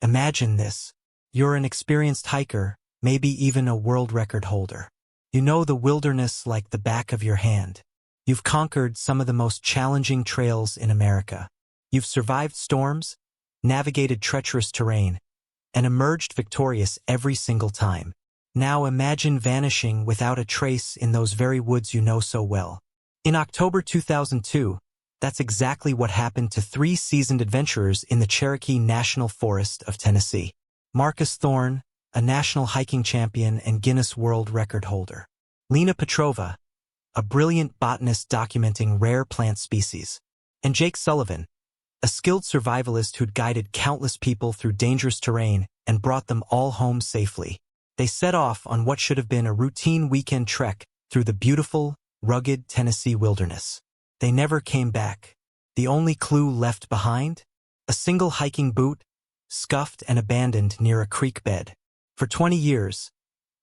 Imagine this. You're an experienced hiker, maybe even a world record holder. You know the wilderness like the back of your hand. You've conquered some of the most challenging trails in America. You've survived storms, navigated treacherous terrain, and emerged victorious every single time. Now imagine vanishing without a trace in those very woods you know so well. In October 2002, that's exactly what happened to 3 seasoned adventurers in the Cherokee National Forest of Tennessee. Marcus Thorne, a national hiking champion and Guinness World Record holder. Lena Petrova, a brilliant botanist documenting rare plant species. And Jake Sullivan, a skilled survivalist who'd guided countless people through dangerous terrain and brought them all home safely. They set off on what should have been a routine weekend trek through the beautiful, rugged Tennessee wilderness. They never came back. The only clue left behind? A single hiking boot, scuffed and abandoned near a creek bed. For 20 years,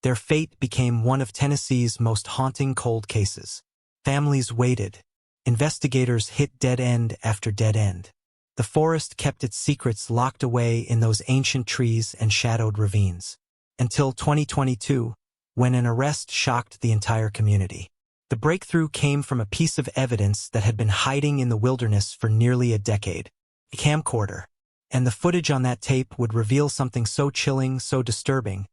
their fate became one of Tennessee's most haunting cold cases. Families waited. Investigators hit dead end after dead end. The forest kept its secrets locked away in those ancient trees and shadowed ravines. Until 2022, when an arrest shocked the entire community. The breakthrough came from a piece of evidence that had been hiding in the wilderness for nearly a decade. A camcorder. And the footage on that tape would reveal something so chilling, so disturbing,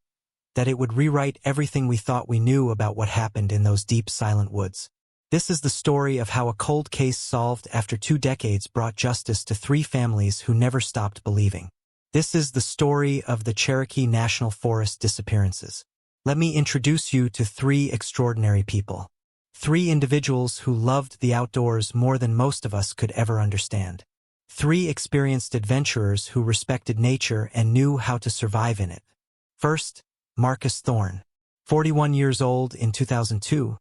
that it would rewrite everything we thought we knew about what happened in those deep, silent woods. This is the story of how a cold case solved after 2 decades brought justice to 3 families who never stopped believing. This is the story of the Cherokee National Forest disappearances. Let me introduce you to 3 extraordinary people. 3 individuals who loved the outdoors more than most of us could ever understand. 3 experienced adventurers who respected nature and knew how to survive in it. First, Marcus Thorne. 41 years old in 2002,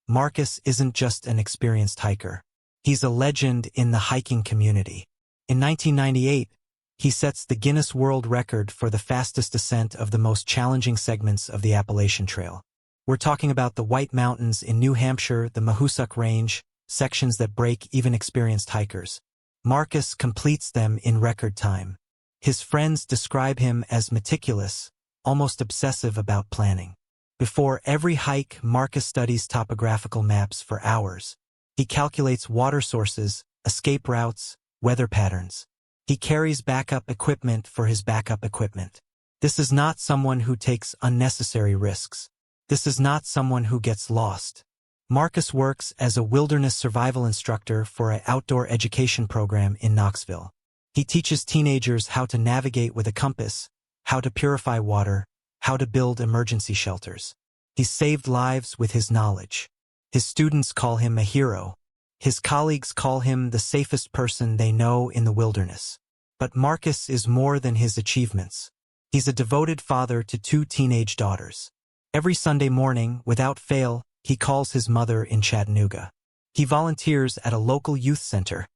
Marcus isn't just an experienced hiker. He's a legend in the hiking community. In 1998, he sets the Guinness World Record for the fastest ascent of the most challenging segments of the Appalachian Trail. We're talking about the White Mountains in New Hampshire, the Mahoosic Range, sections that break even experienced hikers. Marcus completes them in record time. His friends describe him as meticulous, almost obsessive about planning. Before every hike, Marcus studies topographical maps for hours. He calculates water sources, escape routes, weather patterns. He carries backup equipment for his backup equipment. This is not someone who takes unnecessary risks. This is not someone who gets lost. Marcus works as a wilderness survival instructor for an outdoor education program in Knoxville. He teaches teenagers how to navigate with a compass, how to purify water, how to build emergency shelters. He's saved lives with his knowledge. His students call him a hero. His colleagues call him the safest person they know in the wilderness. But Marcus is more than his achievements. He's a devoted father to 2 teenage daughters. Every Sunday morning, without fail, he calls his mother in Chattanooga. He volunteers at a local youth center,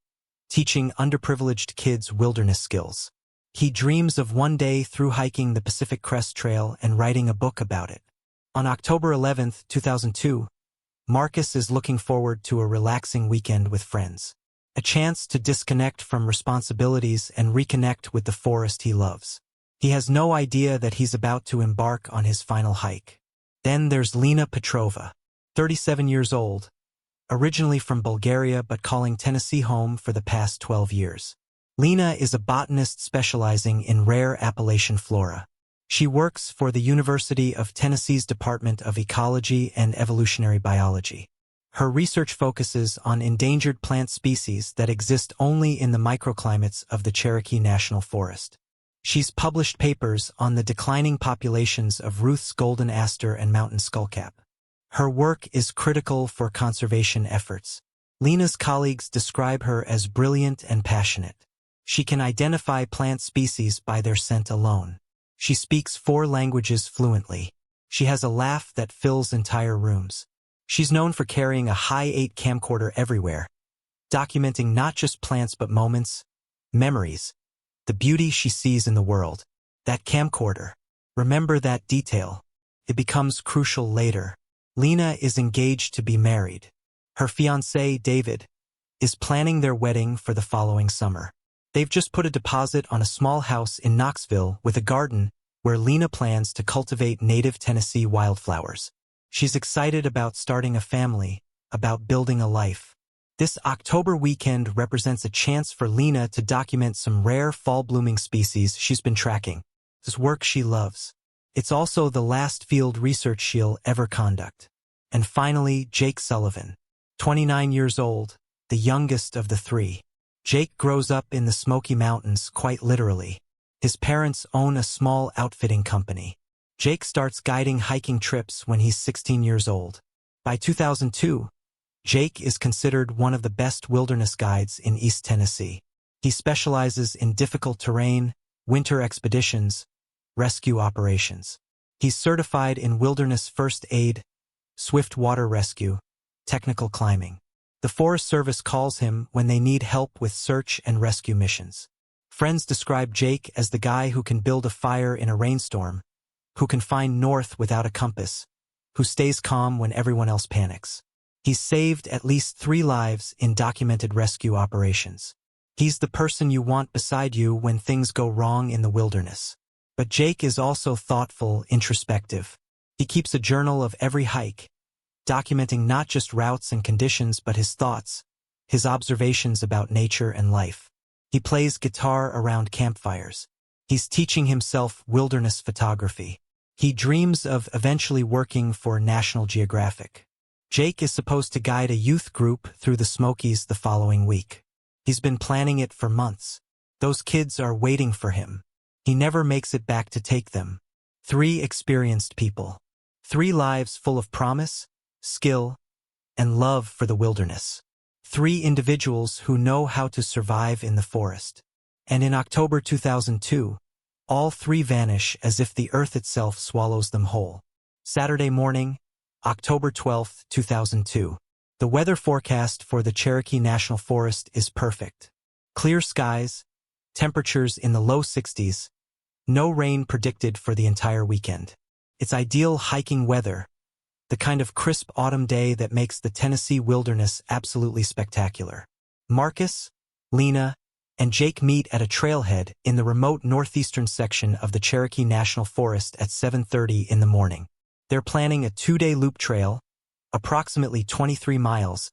teaching underprivileged kids wilderness skills. He dreams of one day through hiking the Pacific Crest Trail and writing a book about it. On October 11, 2002, Marcus is looking forward to a relaxing weekend with friends. A chance to disconnect from responsibilities and reconnect with the forest he loves. He has no idea that he's about to embark on his final hike. Then there's Lena Petrova, 37 years old, originally from Bulgaria but calling Tennessee home for the past 12 years. Lena is a botanist specializing in rare Appalachian flora. She works for the University of Tennessee's Department of Ecology and Evolutionary Biology. Her research focuses on endangered plant species that exist only in the microclimates of the Cherokee National Forest. She's published papers on the declining populations of Ruth's golden aster and mountain skullcap. Her work is critical for conservation efforts. Lena's colleagues describe her as brilliant and passionate. She can identify plant species by their scent alone. She speaks 4 languages fluently. She has a laugh that fills entire rooms. She's known for carrying a high-8 camcorder everywhere, documenting not just plants but moments, memories, the beauty she sees in the world. That camcorder. Remember that detail. It becomes crucial later. Lena is engaged to be married. Her fiancé, David, is planning their wedding for the following summer. They've just put a deposit on a small house in Knoxville with a garden where Lena plans to cultivate native Tennessee wildflowers. She's excited about starting a family, about building a life. This October weekend represents a chance for Lena to document some rare fall-blooming species she's been tracking. This work she loves. It's also the last field research she'll ever conduct. And finally, Jake Sullivan, 29 years old, the youngest of the three. Jake grows up in the Smoky Mountains, quite literally. His parents own a small outfitting company. Jake starts guiding hiking trips when he's 16 years old. By 2002, Jake is considered one of the best wilderness guides in East Tennessee. He specializes in difficult terrain, winter expeditions, rescue operations. He's certified in wilderness first aid, swift water rescue, technical climbing. The Forest Service calls him when they need help with search and rescue missions. Friends describe Jake as the guy who can build a fire in a rainstorm, who can find north without a compass, who stays calm when everyone else panics. He's saved at least 3 lives in documented rescue operations. He's the person you want beside you when things go wrong in the wilderness. But Jake is also thoughtful, introspective. He keeps a journal of every hike, documenting not just routes and conditions but his thoughts, his observations about nature and life. He plays guitar around campfires. He's teaching himself wilderness photography. He dreams of eventually working for National Geographic. Jake is supposed to guide a youth group through the Smokies the following week. He's been planning it for months. Those kids are waiting for him. He never makes it back to take them. 3 experienced people. 3 lives full of promise, skill, and love for the wilderness. 3 individuals who know how to survive in the forest. And in October 2002, all 3 vanish as if the earth itself swallows them whole. Saturday morning, October 12, 2002. The weather forecast for the Cherokee National Forest is perfect. Clear skies, temperatures in the low 60s, no rain predicted for the entire weekend. It's ideal hiking weather, the kind of crisp autumn day that makes the Tennessee wilderness absolutely spectacular. Marcus, Lena, and Jake meet at a trailhead in the remote northeastern section of the Cherokee National Forest at 7:30 in the morning. They're planning a 2-day loop trail, approximately 23 miles,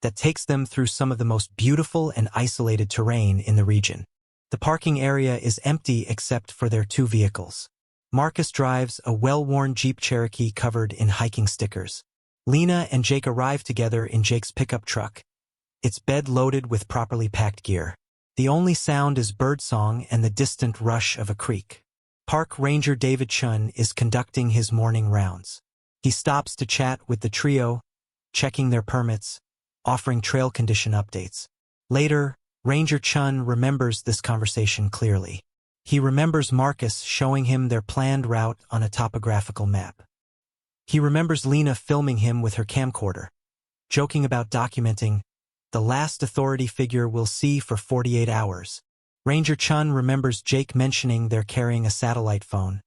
that takes them through some of the most beautiful and isolated terrain in the region. The parking area is empty except for their 2 vehicles. Marcus drives a well-worn Jeep Cherokee covered in hiking stickers. Lena and Jake arrive together in Jake's pickup truck. It's bed-loaded with properly packed gear. The only sound is birdsong and the distant rush of a creek. Park Ranger David Chun is conducting his morning rounds. He stops to chat with the trio, checking their permits, offering trail condition updates. Later, Ranger Chun remembers this conversation clearly. He remembers Marcus showing him their planned route on a topographical map. He remembers Lena filming him with her camcorder, joking about documenting the last authority figure we'll see for 48 hours. Ranger Chun remembers Jake mentioning they're carrying a satellite phone,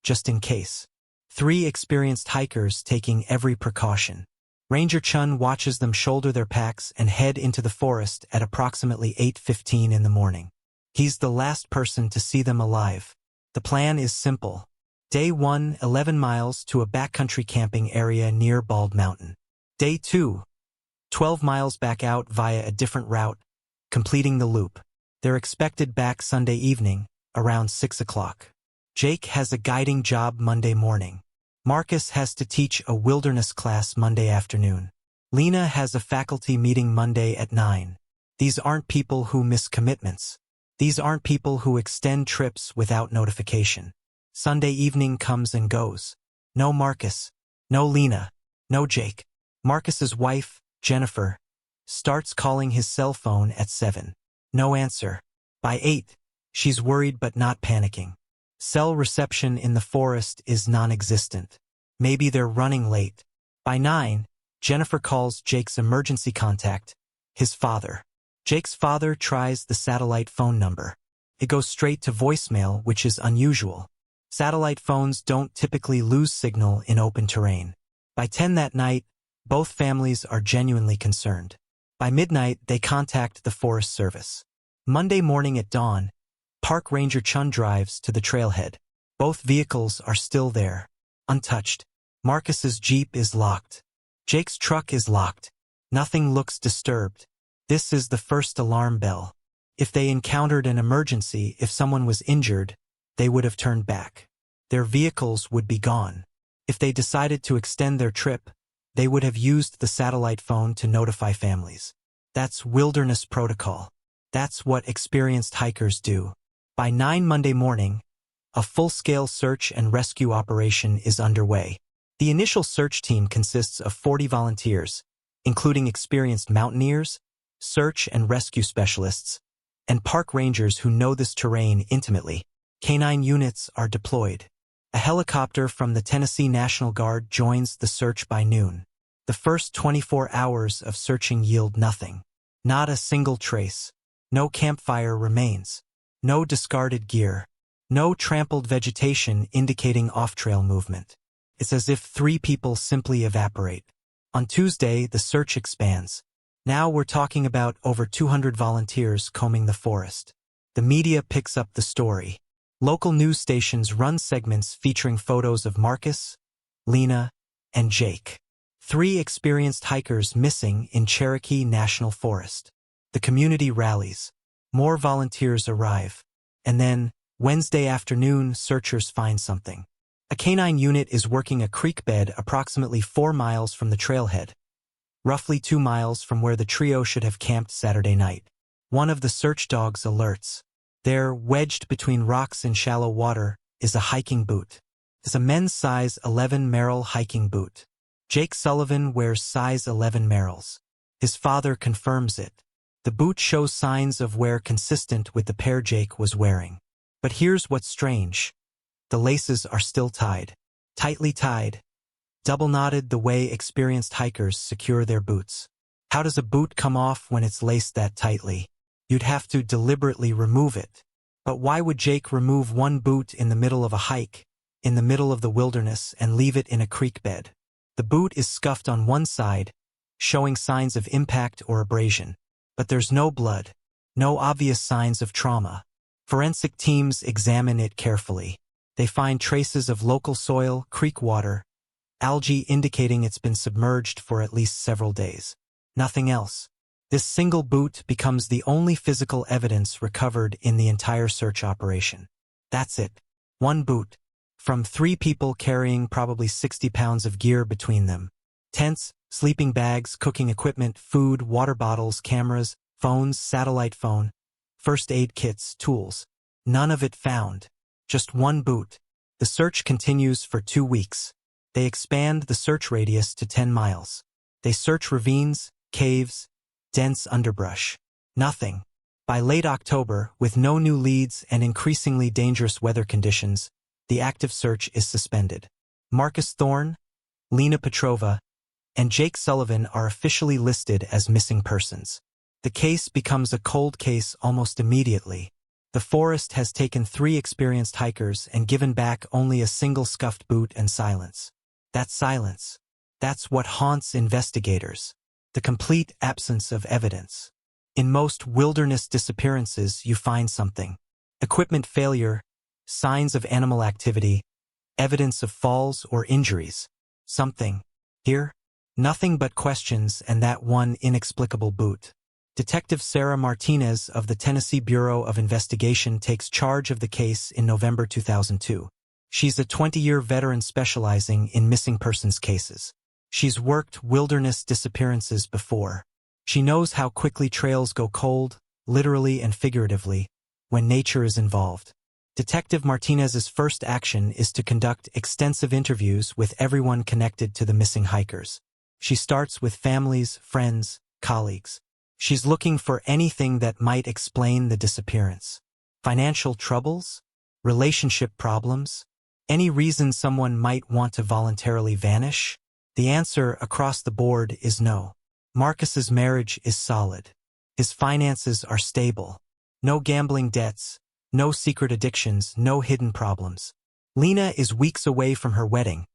just in case. 3 experienced hikers taking every precaution. Ranger Chun watches them shoulder their packs and head into the forest at approximately 8:15 in the morning. He's the last person to see them alive. The plan is simple. Day 1, 11 miles to a backcountry camping area near Bald Mountain. Day 2, 12 miles back out via a different route, completing the loop. They're expected back Sunday evening, around 6 o'clock. Jake has a guiding job Monday morning. Marcus has to teach a wilderness class Monday afternoon. Lena has a faculty meeting Monday at 9. These aren't people who miss commitments. These aren't people who extend trips without notification. Sunday evening comes and goes. No Marcus, no Lena, no Jake. Marcus's wife, Jennifer, starts calling his cell phone at 7. No answer. By 8, she's worried but not panicking. Cell reception in the forest is non-existent. Maybe they're running late. By 9, Jennifer calls Jake's emergency contact, his father. Jake's father tries the satellite phone number. It goes straight to voicemail, which is unusual. Satellite phones don't typically lose signal in open terrain. By 10 that night, both families are genuinely concerned. By midnight, they contact the Forest Service. Monday morning at dawn, Park Ranger Chun drives to the trailhead. Both vehicles are still there, untouched. Marcus's Jeep is locked. Jake's truck is locked. Nothing looks disturbed. This is the first alarm bell. If they encountered an emergency, if someone was injured, they would have turned back. Their vehicles would be gone. If they decided to extend their trip, they would have used the satellite phone to notify families. That's wilderness protocol. That's what experienced hikers do. By 9 Monday morning, a full-scale search and rescue operation is underway. The initial search team consists of 40 volunteers, including experienced mountaineers, search and rescue specialists, and park rangers who know this terrain intimately. Canine units are deployed. A helicopter from the Tennessee National Guard joins the search by noon. The first 24 hours of searching yield nothing. Not a single trace. No campfire remains. No discarded gear. No trampled vegetation indicating off-trail movement. It's as if 3 people simply evaporate. On Tuesday, the search expands. Now we're talking about over 200 volunteers combing the forest. The media picks up the story. Local news stations run segments featuring photos of Marcus, Lena, and Jake. 3 experienced hikers missing in Cherokee National Forest. The community rallies. More volunteers arrive. And then, Wednesday afternoon, searchers find something. A canine unit is working a creek bed approximately 4 miles from the trailhead, roughly 2 miles from where the trio should have camped Saturday night. One of the search dogs alerts. There, wedged between rocks in shallow water, is a hiking boot. It's a men's size 11 Merrell hiking boot. Jake Sullivan wears size 11 Merrells. His father confirms it. The boot shows signs of wear consistent with the pair Jake was wearing. But here's what's strange. The laces are still tied. Tightly tied. Double knotted the way experienced hikers secure their boots. How does a boot come off when it's laced that tightly? You'd have to deliberately remove it. But why would Jake remove one boot in the middle of a hike, in the middle of the wilderness, and leave it in a creek bed? The boot is scuffed on one side, showing signs of impact or abrasion. But there's no blood, no obvious signs of trauma. Forensic teams examine it carefully. They find traces of local soil, creek water, algae indicating it's been submerged for at least several days. Nothing else. This single boot becomes the only physical evidence recovered in the entire search operation. That's it. One boot. From 3 people carrying probably 60 pounds of gear between them. Tents, sleeping bags, cooking equipment, food, water bottles, cameras, phones, satellite phone, first aid kits, tools. None of it found. Just one boot. The search continues for 2 weeks. They expand the search radius to 10 miles. They search ravines, caves, dense underbrush. Nothing. By late October, with no new leads and increasingly dangerous weather conditions, the active search is suspended. Marcus Thorne, Lena Petrova, and Jake Sullivan are officially listed as missing persons. The case becomes a cold case almost immediately. The forest has taken 3 experienced hikers and given back only a single scuffed boot and silence. That silence. That's what haunts investigators. The complete absence of evidence. In most wilderness disappearances, you find something. Equipment failure, signs of animal activity, evidence of falls or injuries. Something. Here, nothing but questions and that one inexplicable boot. Detective Sarah Martinez of the Tennessee Bureau of Investigation takes charge of the case in November 2002. She's a 20-year veteran specializing in missing persons cases. She's worked wilderness disappearances before. She knows how quickly trails go cold, literally and figuratively, when nature is involved. Detective Martinez's first action is to conduct extensive interviews with everyone connected to the missing hikers. She starts with families, friends, colleagues. She's looking for anything that might explain the disappearance. Financial troubles? Relationship problems? Any reason someone might want to voluntarily vanish? The answer across the board is no. Marcus's marriage is solid. His finances are stable. No gambling debts, no secret addictions, no hidden problems. Lena is weeks away from her wedding,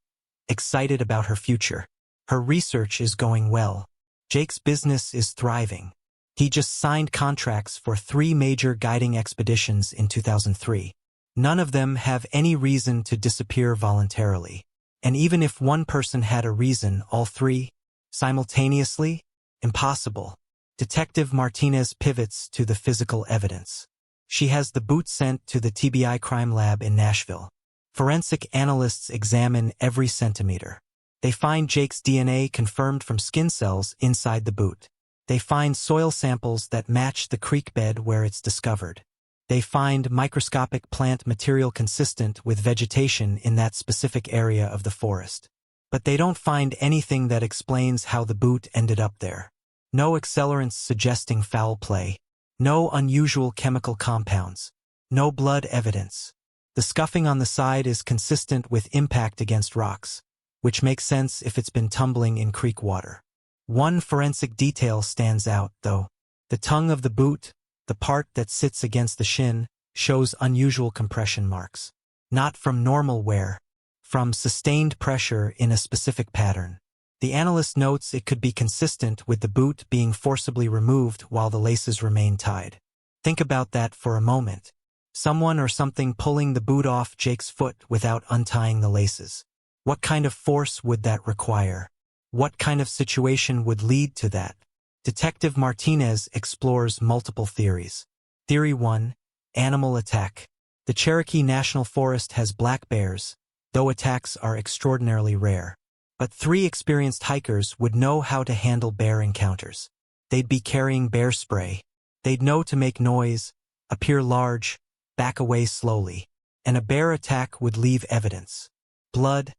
excited about her future. Her research is going well. Jake's business is thriving. He just signed contracts for 3 major guiding expeditions in 2003. None of them have any reason to disappear voluntarily. And even if one person had a reason, all 3? Simultaneously? Impossible. Detective Martinez pivots to the physical evidence. She has the boot sent to the TBI crime lab in Nashville. Forensic analysts examine every centimeter. They find Jake's DNA confirmed from skin cells inside the boot. They find soil samples that match the creek bed where it's discovered. They find microscopic plant material consistent with vegetation in that specific area of the forest. But they don't find anything that explains how the boot ended up there. No accelerants suggesting foul play. No unusual chemical compounds. No blood evidence. The scuffing on the side is consistent with impact against rocks, which makes sense if it's been tumbling in creek water. One forensic detail stands out, though. The tongue of the boot, the part that sits against the shin, shows unusual compression marks. Not from normal wear, from sustained pressure in a specific pattern. The analyst notes it could be consistent with the boot being forcibly removed while the laces remain tied. Think about that for a moment. Someone or something pulling the boot off Jake's foot without untying the laces. What kind of force would that require? What kind of situation would lead to that? Detective Martinez explores multiple theories. Theory 1. Animal attack. The Cherokee National Forest has black bears, though attacks are extraordinarily rare. But 3 experienced hikers would know how to handle bear encounters. They'd be carrying bear spray. They'd know to make noise, appear large, back away slowly. And a bear attack would leave evidence. Blood,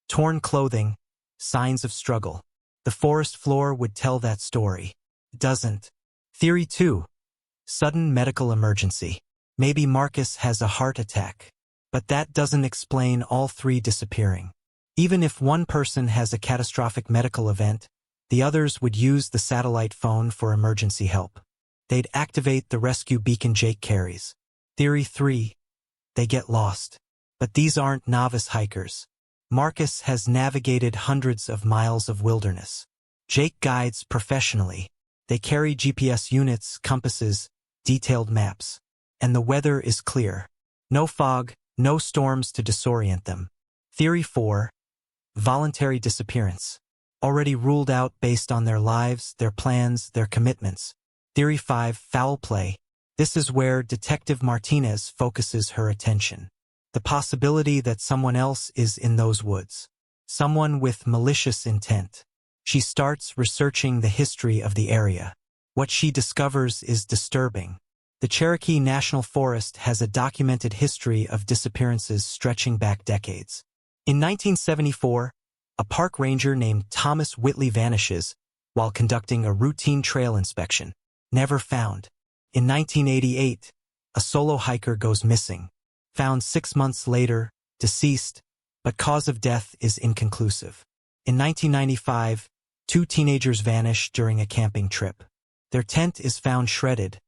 torn clothing, signs of struggle. The forest floor would tell that story. Doesn't. Theory 2. Sudden medical emergency. Maybe Marcus has a heart attack. But that doesn't explain all 3 disappearing. Even if one person has a catastrophic medical event, the others would use the satellite phone for emergency help. They'd activate the rescue beacon Jake carries. Theory 3. They get lost. But these aren't novice hikers. Marcus has navigated hundreds of miles of wilderness. Jake guides professionally. They carry GPS units, compasses, detailed maps. And the weather is clear. No fog, no storms to disorient them. Theory 4. Voluntary disappearance. Already ruled out based on their lives, their plans, their commitments. Theory 5. Foul play. This is where Detective Martinez focuses her attention. The possibility that someone else is in those woods. Someone with malicious intent. She starts researching the history of the area. What she discovers is disturbing. The Cherokee National Forest has a documented history of disappearances stretching back decades. In 1974, a park ranger named Thomas Whitley vanishes while conducting a routine trail inspection. Never found. In 1988, a solo hiker goes missing. Found 6 months later, deceased, but cause of death is inconclusive. In 1995, 2 teenagers vanish during a camping trip. Their tent is found shredded,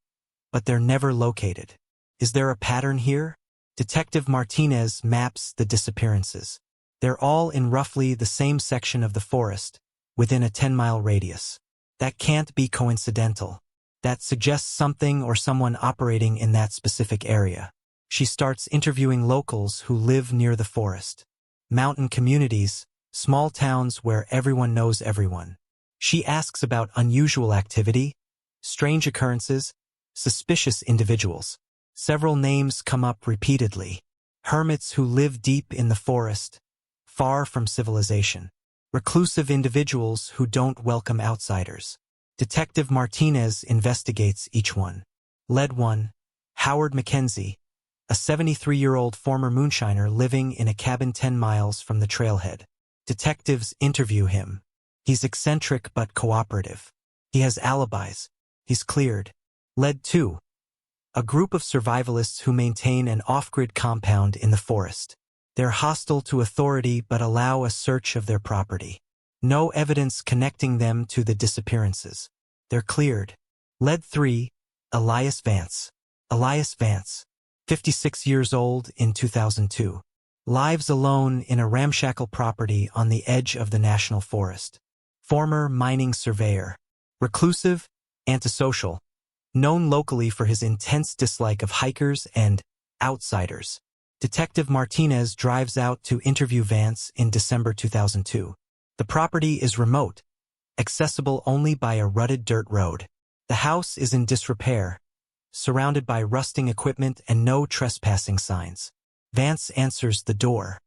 but they're never located. Is there a pattern here? Detective Martinez maps the disappearances. They're all in roughly the same section of the forest, within a 10-mile radius. That can't be coincidental. That suggests something or someone operating in that specific area. She starts interviewing locals who live near the forest. Mountain communities, small towns where everyone knows everyone. She asks about unusual activity, strange occurrences, suspicious individuals. Several names come up repeatedly. Hermits who live deep in the forest, far from civilization. Reclusive individuals who don't welcome outsiders. Detective Martinez investigates each one. Lead 1. Howard Mackenzie, a 73-year-old former moonshiner living in a cabin 10 miles from the trailhead. Detectives interview him. He's eccentric but cooperative. He has alibis. He's cleared. Lead 2. A group of survivalists who maintain an off-grid compound in the forest. They're hostile to authority but allow a search of their property. No evidence connecting them to the disappearances. They're cleared. Lead 3. Elias Vance. Elias Vance, 56 years old in 2002. Lives alone in a ramshackle property on the edge of the national forest. Former mining surveyor. Reclusive, antisocial, known locally for his intense dislike of hikers and outsiders. Detective Martinez drives out to interview Vance in December 2002. The property is remote, accessible only by a rutted dirt road. The house is in disrepair, surrounded by rusting equipment and no trespassing signs. Vance answers the door.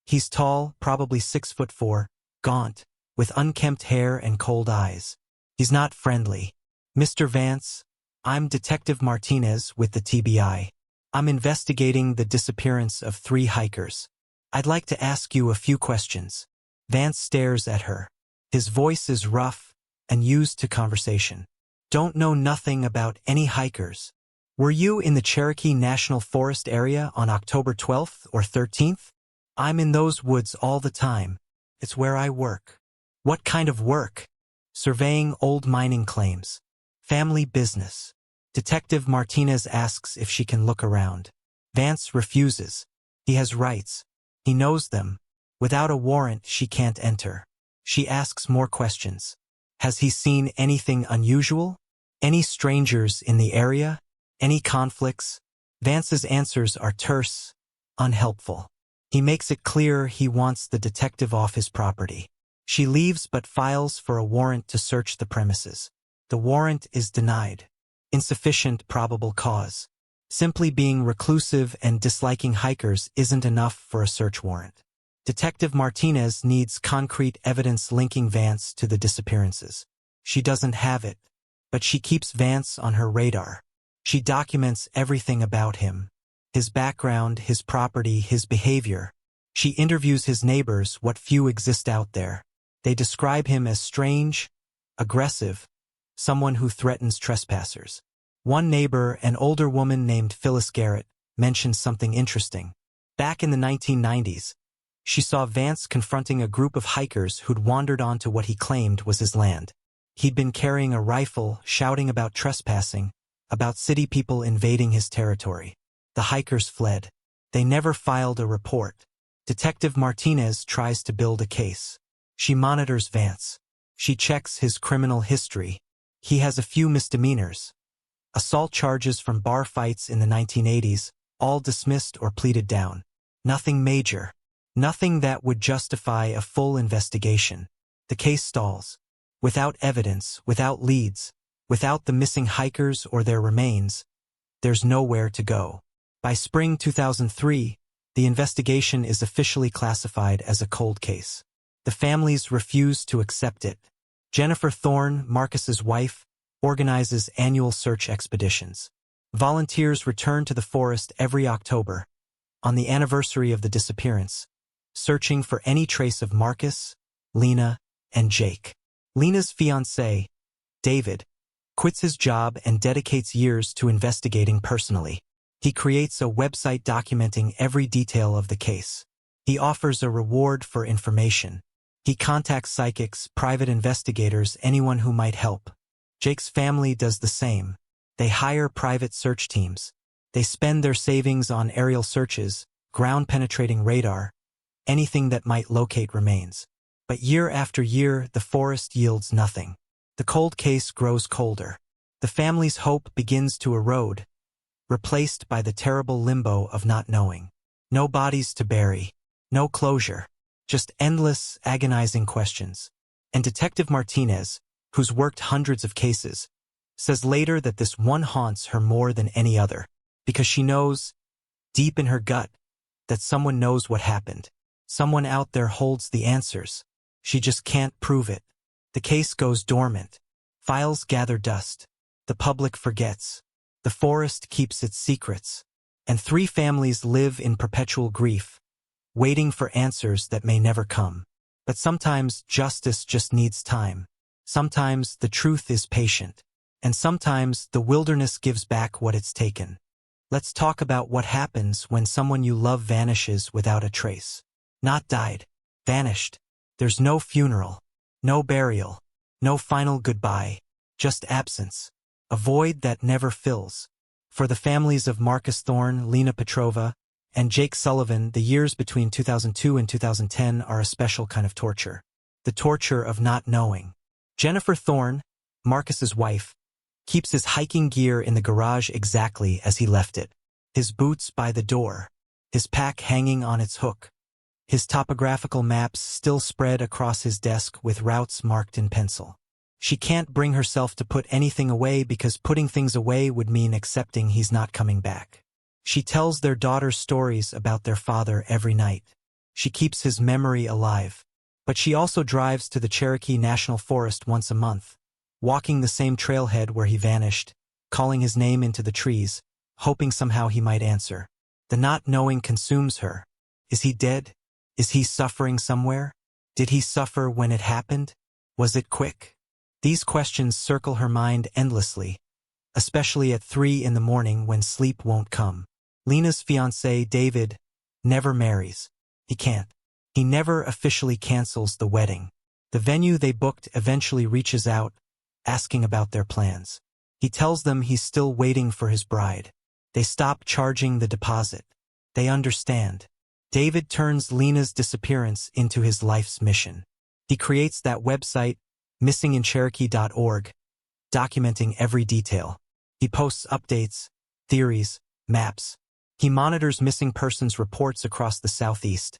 He's tall, probably 6'4", gaunt, with unkempt hair and cold eyes. He's not friendly. "Mr. Vance, I'm Detective Martinez with the TBI. I'm investigating the disappearance of 3 hikers. I'd like to ask you a few questions." Vance stares at her. His voice is rough and used to conversation. "Don't know nothing about any hikers. Were you in the Cherokee National Forest area on October 12th or 13th? I'm in those woods all the time. It's where I work." "What kind of work?" "Surveying old mining claims. Family business." Detective Martinez asks if she can look around. Vance refuses. He has rights. He knows them. Without a warrant, she can't enter. She asks more questions. Has he seen anything unusual? Any strangers in the area? Any conflicts? Vance's answers are terse, unhelpful. He makes it clear he wants the detective off his property. She leaves but files for a warrant to search the premises. The warrant is denied. Insufficient probable cause. Simply being reclusive and disliking hikers isn't enough for a search warrant. Detective Martinez needs concrete evidence linking Vance to the disappearances. She doesn't have it, but she keeps Vance on her radar. She documents everything about him. His background, his property, his behavior. She interviews his neighbors, what few exist out there. They describe him as strange, aggressive, someone who threatens trespassers. One neighbor, an older woman named Phyllis Garrett, mentions something interesting. Back in the 1990s, she saw Vance confronting a group of hikers who'd wandered onto what he claimed was his land. He'd been carrying a rifle, shouting about trespassing, about city people invading his territory. The hikers fled. They never filed a report. Detective Martinez tries to build a case. She monitors Vance. She checks his criminal history. He has a few misdemeanors. Assault charges from bar fights in the 1980s, all dismissed or pleaded down. Nothing major. Nothing that would justify a full investigation. The case stalls. Without evidence, without leads, without the missing hikers or their remains, there's nowhere to go. By spring 2003, the investigation is officially classified as a cold case. The families refuse to accept it. Jennifer Thorne, Marcus's wife, organizes annual search expeditions. Volunteers return to the forest every October, on the anniversary of the disappearance, searching for any trace of Marcus, Lena, and Jake. Lena's fiancé, David, quits his job and dedicates years to investigating personally. He creates a website documenting every detail of the case. He offers a reward for information. He contacts psychics, private investigators, anyone who might help. Jake's family does the same. They hire private search teams. They spend their savings on aerial searches, ground-penetrating radar, anything that might locate remains. But year after year, the forest yields nothing. The cold case grows colder. The family's hope begins to erode, replaced by the terrible limbo of not knowing. No bodies to bury. No closure. Just endless, agonizing questions. And Detective Martinez, who's worked hundreds of cases, says later that this one haunts her more than any other, because she knows, deep in her gut, that someone knows what happened. Someone out there holds the answers. She just can't prove it. The case goes dormant. Files gather dust. The public forgets. The forest keeps its secrets. And 3 families live in perpetual grief, waiting for answers that may never come. But sometimes justice just needs time. Sometimes the truth is patient. And sometimes the wilderness gives back what it's taken. Let's talk about what happens when someone you love vanishes without a trace. Not died. Vanished. There's no funeral. No burial. No final goodbye. Just absence. A void that never fills. For the families of Marcus Thorne, Lena Petrova, and Jake Sullivan, the years between 2002 and 2010 are a special kind of torture. The torture of not knowing. Jennifer Thorne, Marcus's wife, keeps his hiking gear in the garage exactly as he left it, his boots by the door, his pack hanging on its hook, his topographical maps still spread across his desk with routes marked in pencil. She can't bring herself to put anything away because putting things away would mean accepting he's not coming back. She tells their daughters stories about their father every night. She keeps his memory alive. But she also drives to the Cherokee National Forest once a month, walking the same trailhead where he vanished, calling his name into the trees, hoping somehow he might answer. The not knowing consumes her. Is he dead? Is he suffering somewhere? Did he suffer when it happened? Was it quick? These questions circle her mind endlessly, especially at 3 in the morning when sleep won't come. Lena's fiancé, David, never marries. He can't. He never officially cancels the wedding. The venue they booked eventually reaches out, asking about their plans. He tells them he's still waiting for his bride. They stop charging the deposit. They understand. David turns Lena's disappearance into his life's mission. He creates that website, missingincherokee.org, documenting every detail. He posts updates, theories, maps. He monitors missing persons reports across the Southeast,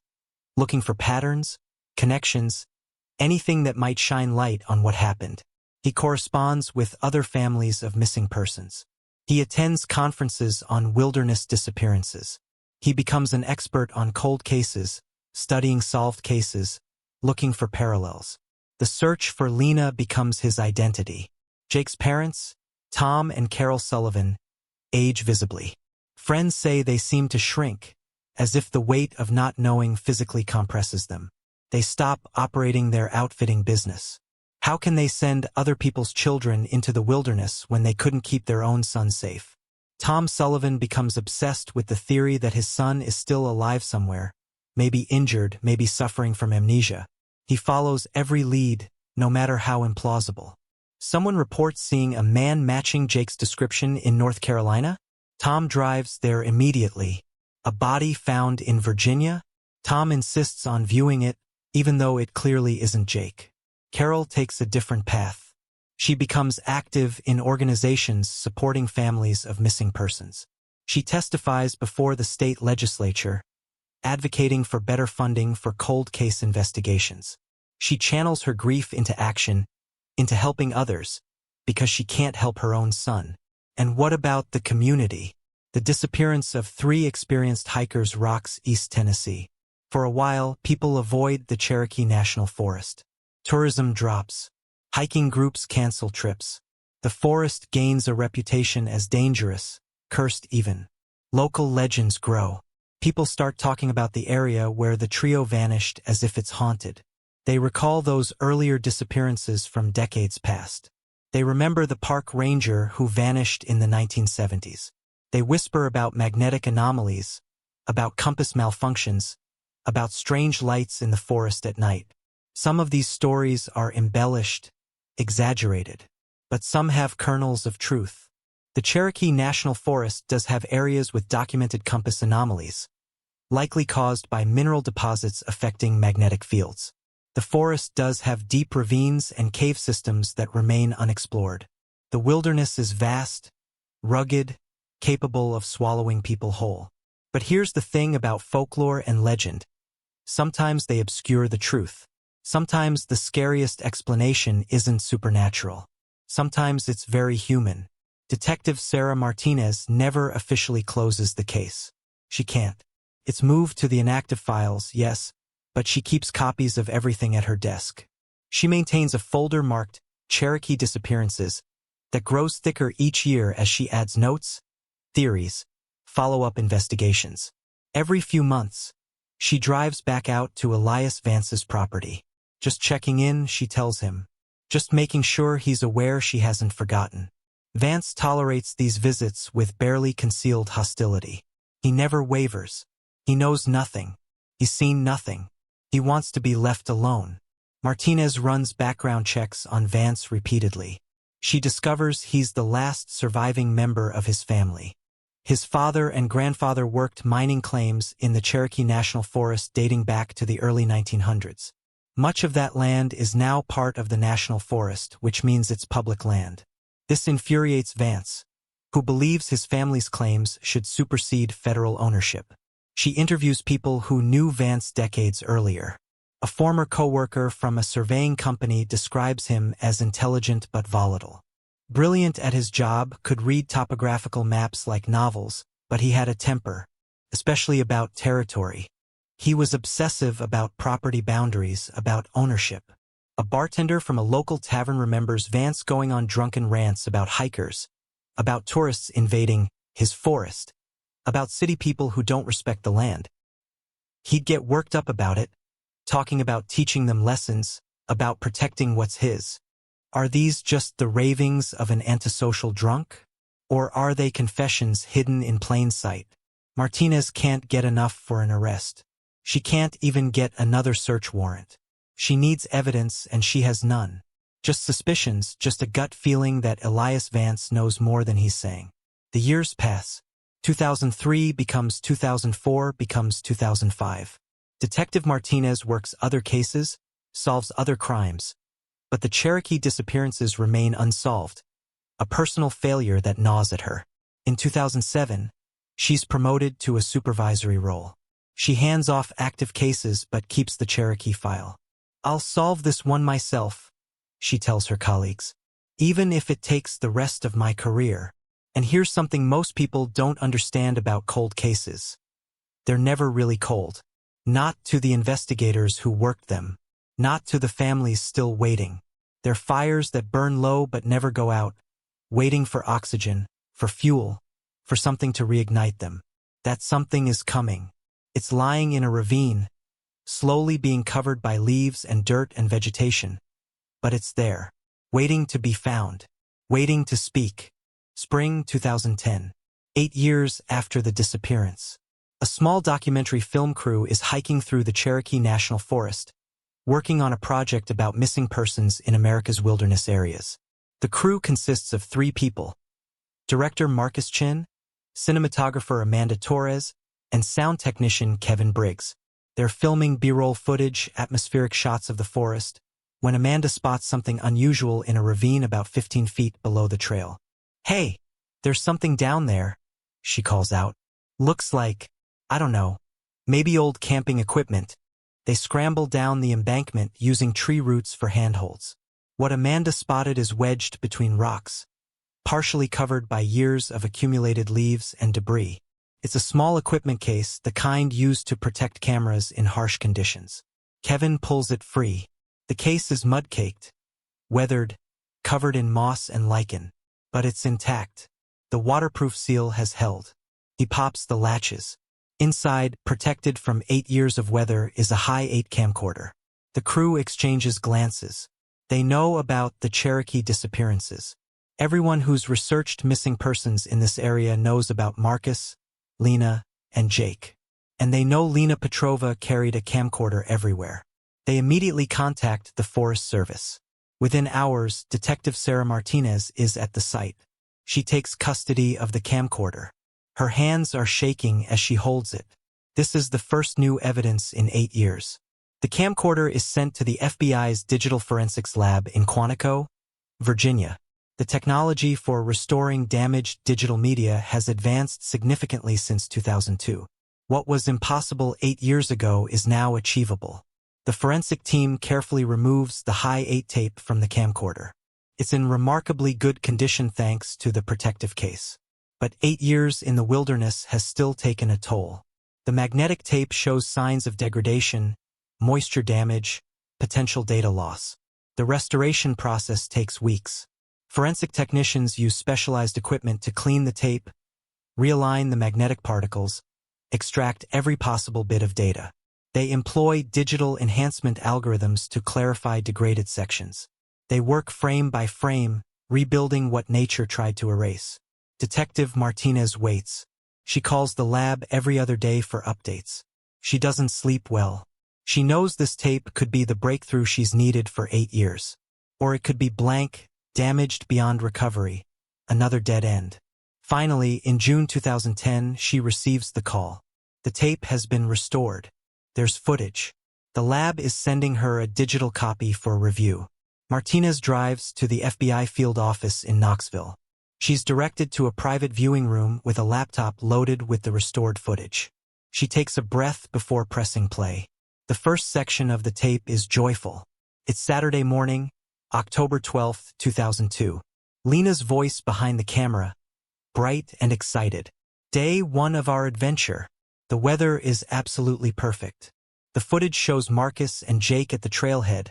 looking for patterns, connections, anything that might shine light on what happened. He corresponds with other families of missing persons. He attends conferences on wilderness disappearances. He becomes an expert on cold cases, studying solved cases, looking for parallels. The search for Lena becomes his identity. Jake's parents, Tom and Carol Sullivan, age visibly. Friends say they seem to shrink, as if the weight of not knowing physically compresses them. They stop operating their outfitting business. How can they send other people's children into the wilderness when they couldn't keep their own son safe? Tom Sullivan becomes obsessed with the theory that his son is still alive somewhere, maybe injured, maybe suffering from amnesia. He follows every lead, no matter how implausible. Someone reports seeing a man matching Jake's description in North Carolina. Tom drives there immediately. A body found in Virginia? Tom insists on viewing it, even though it clearly isn't Jake. Carol takes a different path. She becomes active in organizations supporting families of missing persons. She testifies before the state legislature, advocating for better funding for cold case investigations. She channels her grief into action, into helping others, because she can't help her own son. And what about the community? The disappearance of 3 experienced hikers rocks East Tennessee. For a while, people avoid the Cherokee National Forest. Tourism drops. Hiking groups cancel trips. The forest gains a reputation as dangerous, cursed even. Local legends grow. People start talking about the area where the trio vanished as if it's haunted. They recall those earlier disappearances from decades past. They remember the park ranger who vanished in the 1970s. They whisper about magnetic anomalies, about compass malfunctions, about strange lights in the forest at night. Some of these stories are embellished, exaggerated, but some have kernels of truth. The Cherokee National Forest does have areas with documented compass anomalies, likely caused by mineral deposits affecting magnetic fields. The forest does have deep ravines and cave systems that remain unexplored. The wilderness is vast, rugged, capable of swallowing people whole. But here's the thing about folklore and legend. Sometimes they obscure the truth. Sometimes the scariest explanation isn't supernatural. Sometimes it's very human. Detective Sarah Martinez never officially closes the case. She can't. It's moved to the inactive files, yes, but she keeps copies of everything at her desk. She maintains a folder marked Cherokee Disappearances that grows thicker each year as she adds notes, theories, follow-up investigations. Every few months, she drives back out to Elias Vance's property. Just checking in, she tells him. Just making sure he's aware she hasn't forgotten. Vance tolerates these visits with barely concealed hostility. He never wavers. He knows nothing. He's seen nothing. He wants to be left alone. Martinez runs background checks on Vance repeatedly. She discovers he's the last surviving member of his family. His father and grandfather worked mining claims in the Cherokee National Forest dating back to the early 1900s. Much of that land is now part of the National Forest, which means it's public land. This infuriates Vance, who believes his family's claims should supersede federal ownership. She interviews people who knew Vance decades earlier. A former co-worker from a surveying company describes him as intelligent but volatile. Brilliant at his job, could read topographical maps like novels, but he had a temper, especially about territory. He was obsessive about property boundaries, about ownership. A bartender from a local tavern remembers Vance going on drunken rants about hikers, about tourists invading his forest, about city people who don't respect the land. He'd get worked up about it, talking about teaching them lessons, about protecting what's his. Are these just the ravings of an antisocial drunk? Or are they confessions hidden in plain sight? Martinez can't get enough for an arrest. She can't even get another search warrant. She needs evidence and she has none. Just suspicions, just a gut feeling that Elias Vance knows more than he's saying. The years pass. 2003 becomes 2004 becomes 2005. Detective Martinez works other cases, solves other crimes. But the Cherokee disappearances remain unsolved, a personal failure that gnaws at her. In 2007, she's promoted to a supervisory role. She hands off active cases but keeps the Cherokee file. "I'll solve this one myself," she tells her colleagues, "even if it takes the rest of my career." And here's something most people don't understand about cold cases. They're never really cold. Not to the investigators who worked them. Not to the families still waiting. They're fires that burn low but never go out, waiting for oxygen, for fuel, for something to reignite them. That something is coming. It's lying in a ravine, slowly being covered by leaves and dirt and vegetation. But it's there, waiting to be found, waiting to speak. Spring 2010. 8 years after the disappearance. A small documentary film crew is hiking through the Cherokee National Forest, working on a project about missing persons in America's wilderness areas. The crew consists of 3 people: director Marcus Chin, cinematographer Amanda Torres, and sound technician Kevin Briggs. They're filming B-roll footage, atmospheric shots of the forest, when Amanda spots something unusual in a ravine about 15 feet below the trail. "Hey, there's something down there," she calls out. "Looks like, I don't know, maybe old camping equipment." They scramble down the embankment using tree roots for handholds. What Amanda spotted is wedged between rocks, partially covered by years of accumulated leaves and debris. It's a small equipment case, the kind used to protect cameras in harsh conditions. Kevin pulls it free. The case is mud-caked, weathered, covered in moss and lichen. But it's intact. The waterproof seal has held. He pops the latches. Inside, protected from 8 years of weather, is a high-8 camcorder. The crew exchanges glances. They know about the Cherokee disappearances. Everyone who's researched missing persons in this area knows about Marcus, Lena, and Jake. And they know Lena Petrova carried a camcorder everywhere. They immediately contact the Forest Service. Within hours, Detective Sarah Martinez is at the site. She takes custody of the camcorder. Her hands are shaking as she holds it. This is the first new evidence in 8 years. The camcorder is sent to the FBI's Digital Forensics Lab in Quantico, Virginia. The technology for restoring damaged digital media has advanced significantly since 2002. What was impossible 8 years ago is now achievable. The forensic team carefully removes the high-8 tape from the camcorder. It's in remarkably good condition thanks to the protective case. But 8 years in the wilderness has still taken a toll. The magnetic tape shows signs of degradation, moisture damage, potential data loss. The restoration process takes weeks. Forensic technicians use specialized equipment to clean the tape, realign the magnetic particles, extract every possible bit of data. They employ digital enhancement algorithms to clarify degraded sections. They work frame by frame, rebuilding what nature tried to erase. Detective Martinez waits. She calls the lab every other day for updates. She doesn't sleep well. She knows this tape could be the breakthrough she's needed for 8 years. Or it could be blank, damaged beyond recovery, another dead end. Finally, in June 2010, she receives the call. The tape has been restored. There's footage. The lab is sending her a digital copy for review. Martinez drives to the FBI field office in Knoxville. She's directed to a private viewing room with a laptop loaded with the restored footage. She takes a breath before pressing play. The first section of the tape is joyful. It's Saturday morning, October 12, 2002. Lena's voice behind the camera, bright and excited. Day 1 of our adventure. The weather is absolutely perfect. The footage shows Marcus and Jake at the trailhead,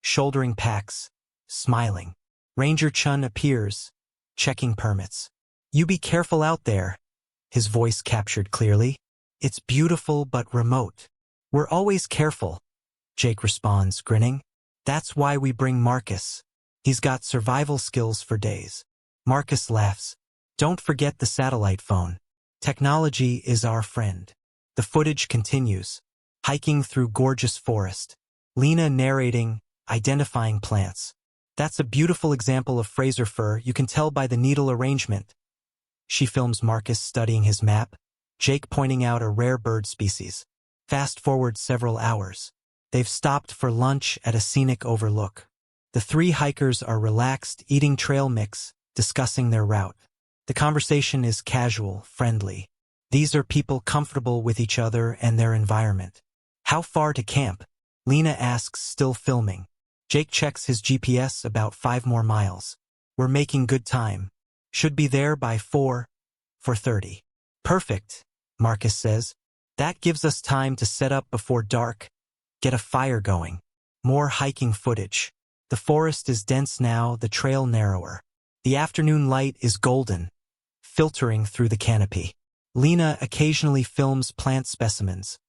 shouldering packs, smiling. Ranger Chun appears, checking permits. "You be careful out there," his voice captured clearly. "It's beautiful but remote." "We're always careful," Jake responds, grinning. "That's why we bring Marcus. He's got survival skills for days." Marcus laughs. "Don't forget the satellite phone. Technology is our friend." The footage continues, hiking through gorgeous forest. Lena narrating, identifying plants. "That's a beautiful example of Fraser fir, you can tell by the needle arrangement." She films Marcus studying his map, Jake pointing out a rare bird species. Fast forward several hours. They've stopped for lunch at a scenic overlook. The 3 hikers are relaxed, eating trail mix, discussing their route. The conversation is casual, friendly. These are people comfortable with each other and their environment. "How far to camp?" Lena asks, still filming. Jake checks his GPS, about 5 more miles. "We're making good time. Should be there by 4:30. "Perfect," Marcus says. "That gives us time to set up before dark, get a fire going." More hiking footage. The forest is dense now, the trail narrower. The afternoon light is golden, filtering through the canopy. Lena occasionally films plant specimens,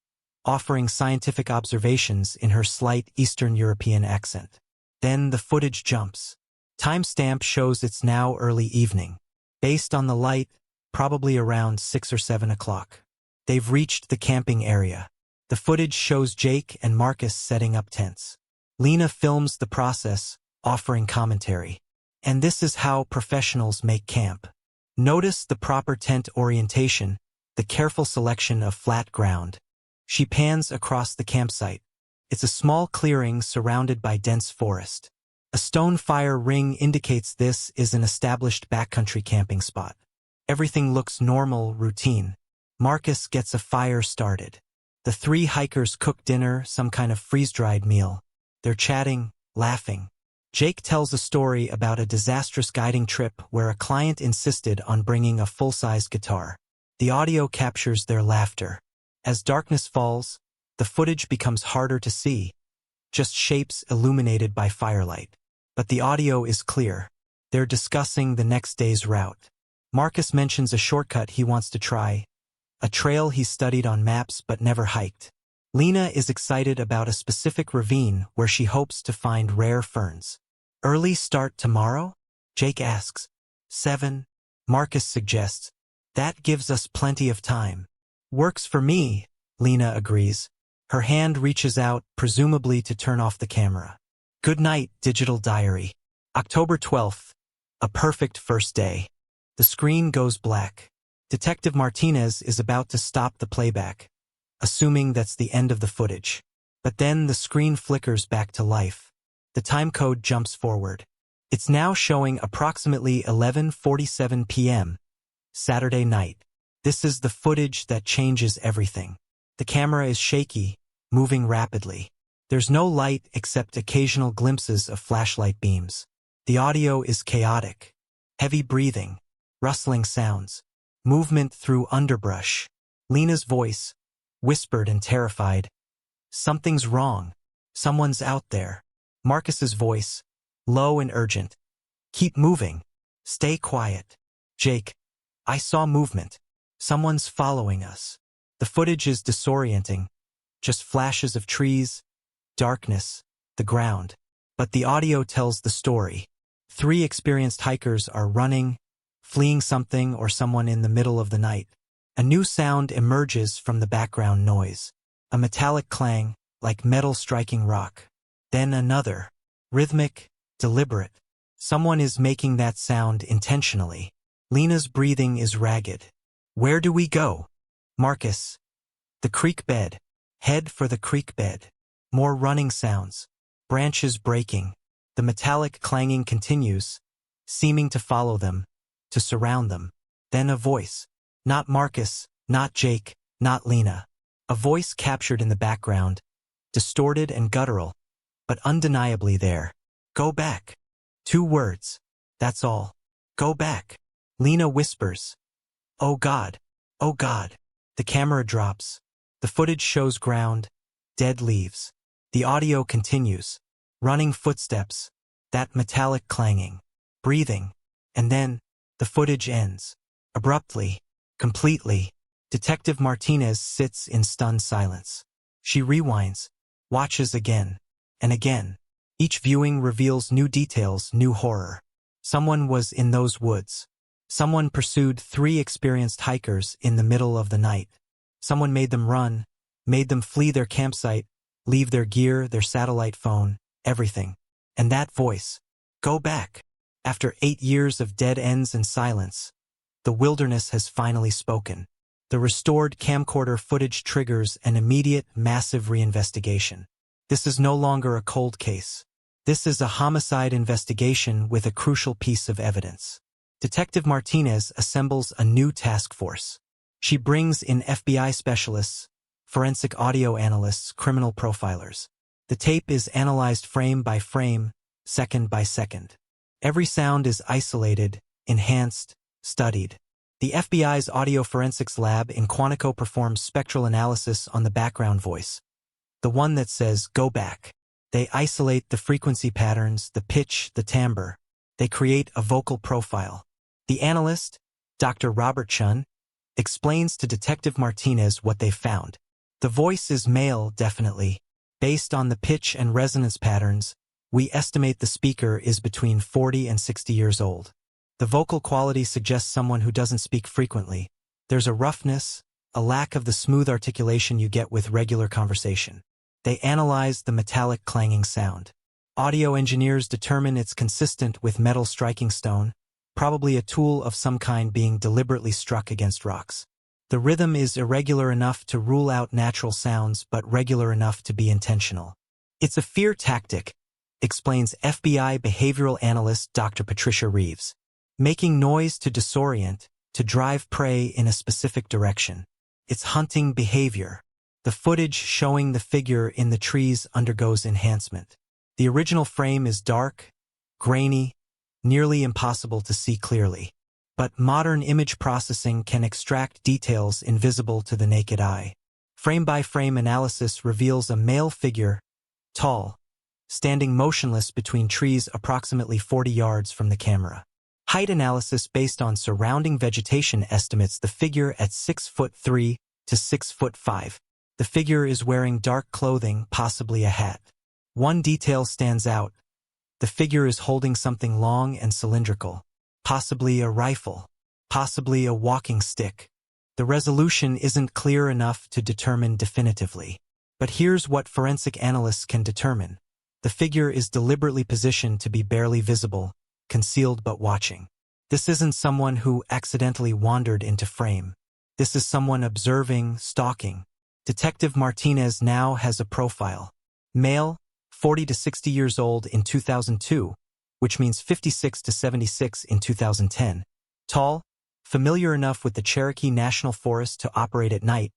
offering scientific observations in her slight Eastern European accent. Then the footage jumps. Timestamp shows it's now early evening. Based on the light, probably around 6 or 7 o'clock. They've reached the camping area. The footage shows Jake and Marcus setting up tents. Lena films the process, offering commentary. "And this is how professionals make camp." Notice the proper tent orientation, the careful selection of flat ground. She pans across the campsite. It's a small clearing surrounded by dense forest. A stone fire ring indicates this is an established backcountry camping spot. Everything looks normal, routine. Marcus gets a fire started. The 3 hikers cook dinner, some kind of freeze-dried meal. They're chatting, laughing. Jake tells a story about a disastrous guiding trip where a client insisted on bringing a full-size guitar. The audio captures their laughter. As darkness falls, the footage becomes harder to see, just shapes illuminated by firelight. But the audio is clear. They're discussing the next day's route. Marcus mentions a shortcut he wants to try, a trail he studied on maps but never hiked. Lena is excited about a specific ravine where she hopes to find rare ferns. "Early start tomorrow?" Jake asks. 7, Marcus suggests. "That gives us plenty of time." "Works for me," Lena agrees. Her hand reaches out, presumably to turn off the camera. Good night, digital diary. October 12th. A perfect first day. The screen goes black. Detective Martinez is about to stop the playback, assuming that's the end of the footage. But then the screen flickers back to life. The timecode jumps forward. It's now showing approximately 11:47 p.m. Saturday night. This is the footage that changes everything. The camera is shaky, moving rapidly. There's no light except occasional glimpses of flashlight beams. The audio is chaotic. Heavy breathing, rustling sounds, movement through underbrush. Lena's voice, whispered and terrified. "Something's wrong. Someone's out there." Marcus's voice, low and urgent. "Keep moving. Stay quiet." Jake, "I saw movement. Someone's following us." The footage is disorienting. Just flashes of trees, darkness, the ground. But the audio tells the story. 3 experienced hikers are running, fleeing something or someone in the middle of the night. A new sound emerges from the background noise. A metallic clang, like metal striking rock. Then another. Rhythmic, deliberate. Someone is making that sound intentionally. Lena's breathing is ragged. "Where do we go?" Marcus. "The creek bed. Head for the creek bed." More running sounds. Branches breaking. The metallic clanging continues, seeming to follow them, to surround them. Then a voice. Not Marcus, not Jake, not Lena. A voice captured in the background, distorted and guttural, but undeniably there. Go back. 2 words. That's all. Go back. Lena whispers. Oh God. Oh God. The camera drops. The footage shows ground, dead leaves. The audio continues. Running footsteps. That metallic clanging. Breathing. And then, the footage ends. Abruptly. Completely. Detective Martinez sits in stunned silence. She rewinds. Watches again. And again. Each viewing reveals new details, new horror. Someone was in those woods. Someone pursued 3 experienced hikers in the middle of the night. Someone made them run, made them flee their campsite, leave their gear, their satellite phone, everything. And that voice. Go back. After 8 years of dead ends and silence, the wilderness has finally spoken. The restored camcorder footage triggers an immediate, massive reinvestigation. This is no longer a cold case. This is a homicide investigation with a crucial piece of evidence. Detective Martinez assembles a new task force. She brings in FBI specialists, forensic audio analysts, criminal profilers. The tape is analyzed frame by frame, second by second. Every sound is isolated, enhanced, studied. The FBI's audio forensics lab in Quantico performs spectral analysis on the background voice. The one that says, go back. They isolate the frequency patterns, the pitch, the timbre. They create a vocal profile. The analyst, Dr. Robert Chun, explains to Detective Martinez what they found. The voice is male, definitely. Based on the pitch and resonance patterns, we estimate the speaker is between 40 and 60 years old. The vocal quality suggests someone who doesn't speak frequently. There's a roughness, a lack of the smooth articulation you get with regular conversation. They analyze the metallic clanging sound. Audio engineers determine it's consistent with metal striking stone, probably a tool of some kind being deliberately struck against rocks. The rhythm is irregular enough to rule out natural sounds but regular enough to be intentional. It's a fear tactic, explains FBI behavioral analyst Dr. Patricia Reeves. Making noise to disorient, to drive prey in a specific direction. It's hunting behavior. The footage showing the figure in the trees undergoes enhancement. The original frame is dark, grainy, nearly impossible to see clearly. But modern image processing can extract details invisible to the naked eye. Frame-by-frame analysis reveals a male figure, tall, standing motionless between trees approximately 40 yards from the camera. Height analysis based on surrounding vegetation estimates the figure at 6'3" to 6'5". The figure is wearing dark clothing, possibly a hat. One detail stands out. The figure is holding something long and cylindrical, possibly a rifle, possibly a walking stick. The resolution isn't clear enough to determine definitively. But here's what forensic analysts can determine. The figure is deliberately positioned to be barely visible, concealed but watching. This isn't someone who accidentally wandered into frame. This is someone observing, stalking. Detective Martinez now has a profile. Male, 40 to 60 years old in 2002, which means 56 to 76 in 2010. Tall, familiar enough with the Cherokee National Forest to operate at night,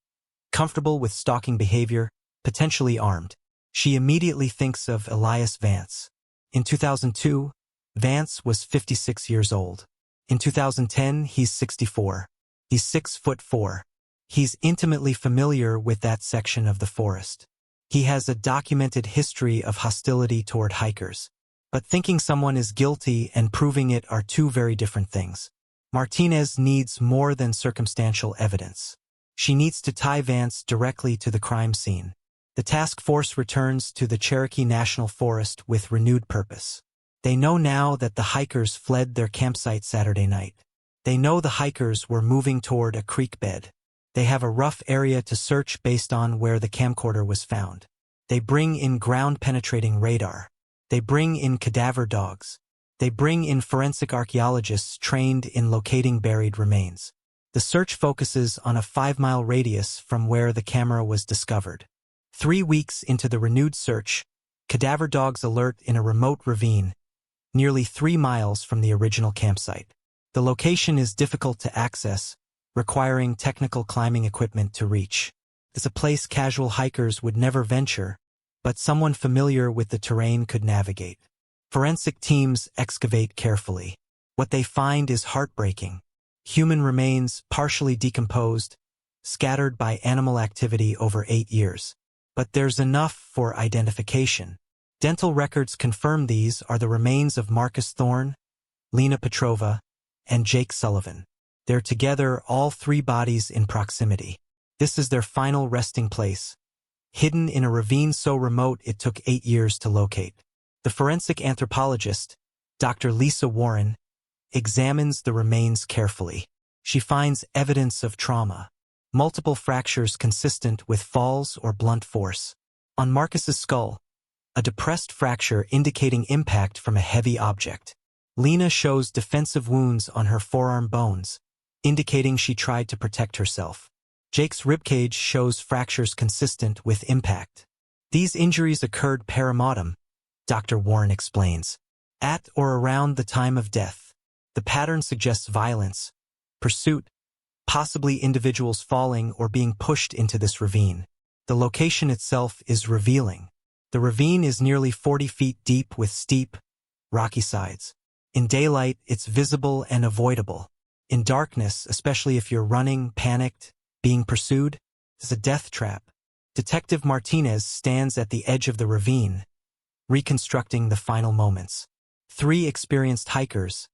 comfortable with stalking behavior, potentially armed. She immediately thinks of Elias Vance. In 2002, Vance was 56 years old. In 2010, he's 64. He's 6'4". He's intimately familiar with that section of the forest. He has a documented history of hostility toward hikers. But thinking someone is guilty and proving it are two very different things. Martinez needs more than circumstantial evidence. She needs to tie Vance directly to the crime scene. The task force returns to the Cherokee National Forest with renewed purpose. They know now that the hikers fled their campsite Saturday night. They know the hikers were moving toward a creek bed. They have a rough area to search based on where the camcorder was found. They bring in ground-penetrating radar. They bring in cadaver dogs. They bring in forensic archaeologists trained in locating buried remains. The search focuses on a 5-mile radius from where the camera was discovered. 3 weeks into the renewed search, Cadaver dogs alert in a remote ravine, nearly 3 miles from the original campsite. The location is difficult to access, requiring technical climbing equipment to reach. It's a place casual hikers would never venture, but someone familiar with the terrain could navigate. Forensic teams excavate carefully. What they find is heartbreaking. Human remains partially decomposed, scattered by animal activity over 8 years. But there's enough for identification. Dental records confirm these are the remains of Marcus Thorne, Lena Petrova, and Jake Sullivan. They're together, all 3 bodies in proximity. This is their final resting place, hidden in a ravine so remote it took 8 years to locate. The forensic anthropologist, Dr. Lisa Warren, examines the remains carefully. She finds evidence of trauma, multiple fractures consistent with falls or blunt force. On Marcus's skull, a depressed fracture indicating impact from a heavy object. Lena shows defensive wounds on her forearm bones, indicating she tried to protect herself. Jake's ribcage shows fractures consistent with impact. These injuries occurred perimortem, Dr. Warren explains, at or around the time of death. The pattern suggests violence, pursuit, possibly individuals falling or being pushed into this ravine. The location itself is revealing. The ravine is nearly 40 feet deep with steep, rocky sides. In daylight, it's visible and avoidable. In darkness, especially if you're running, panicked, being pursued, it's a death trap. Detective Martinez stands at the edge of the ravine, reconstructing the final moments. 3 experienced hikers,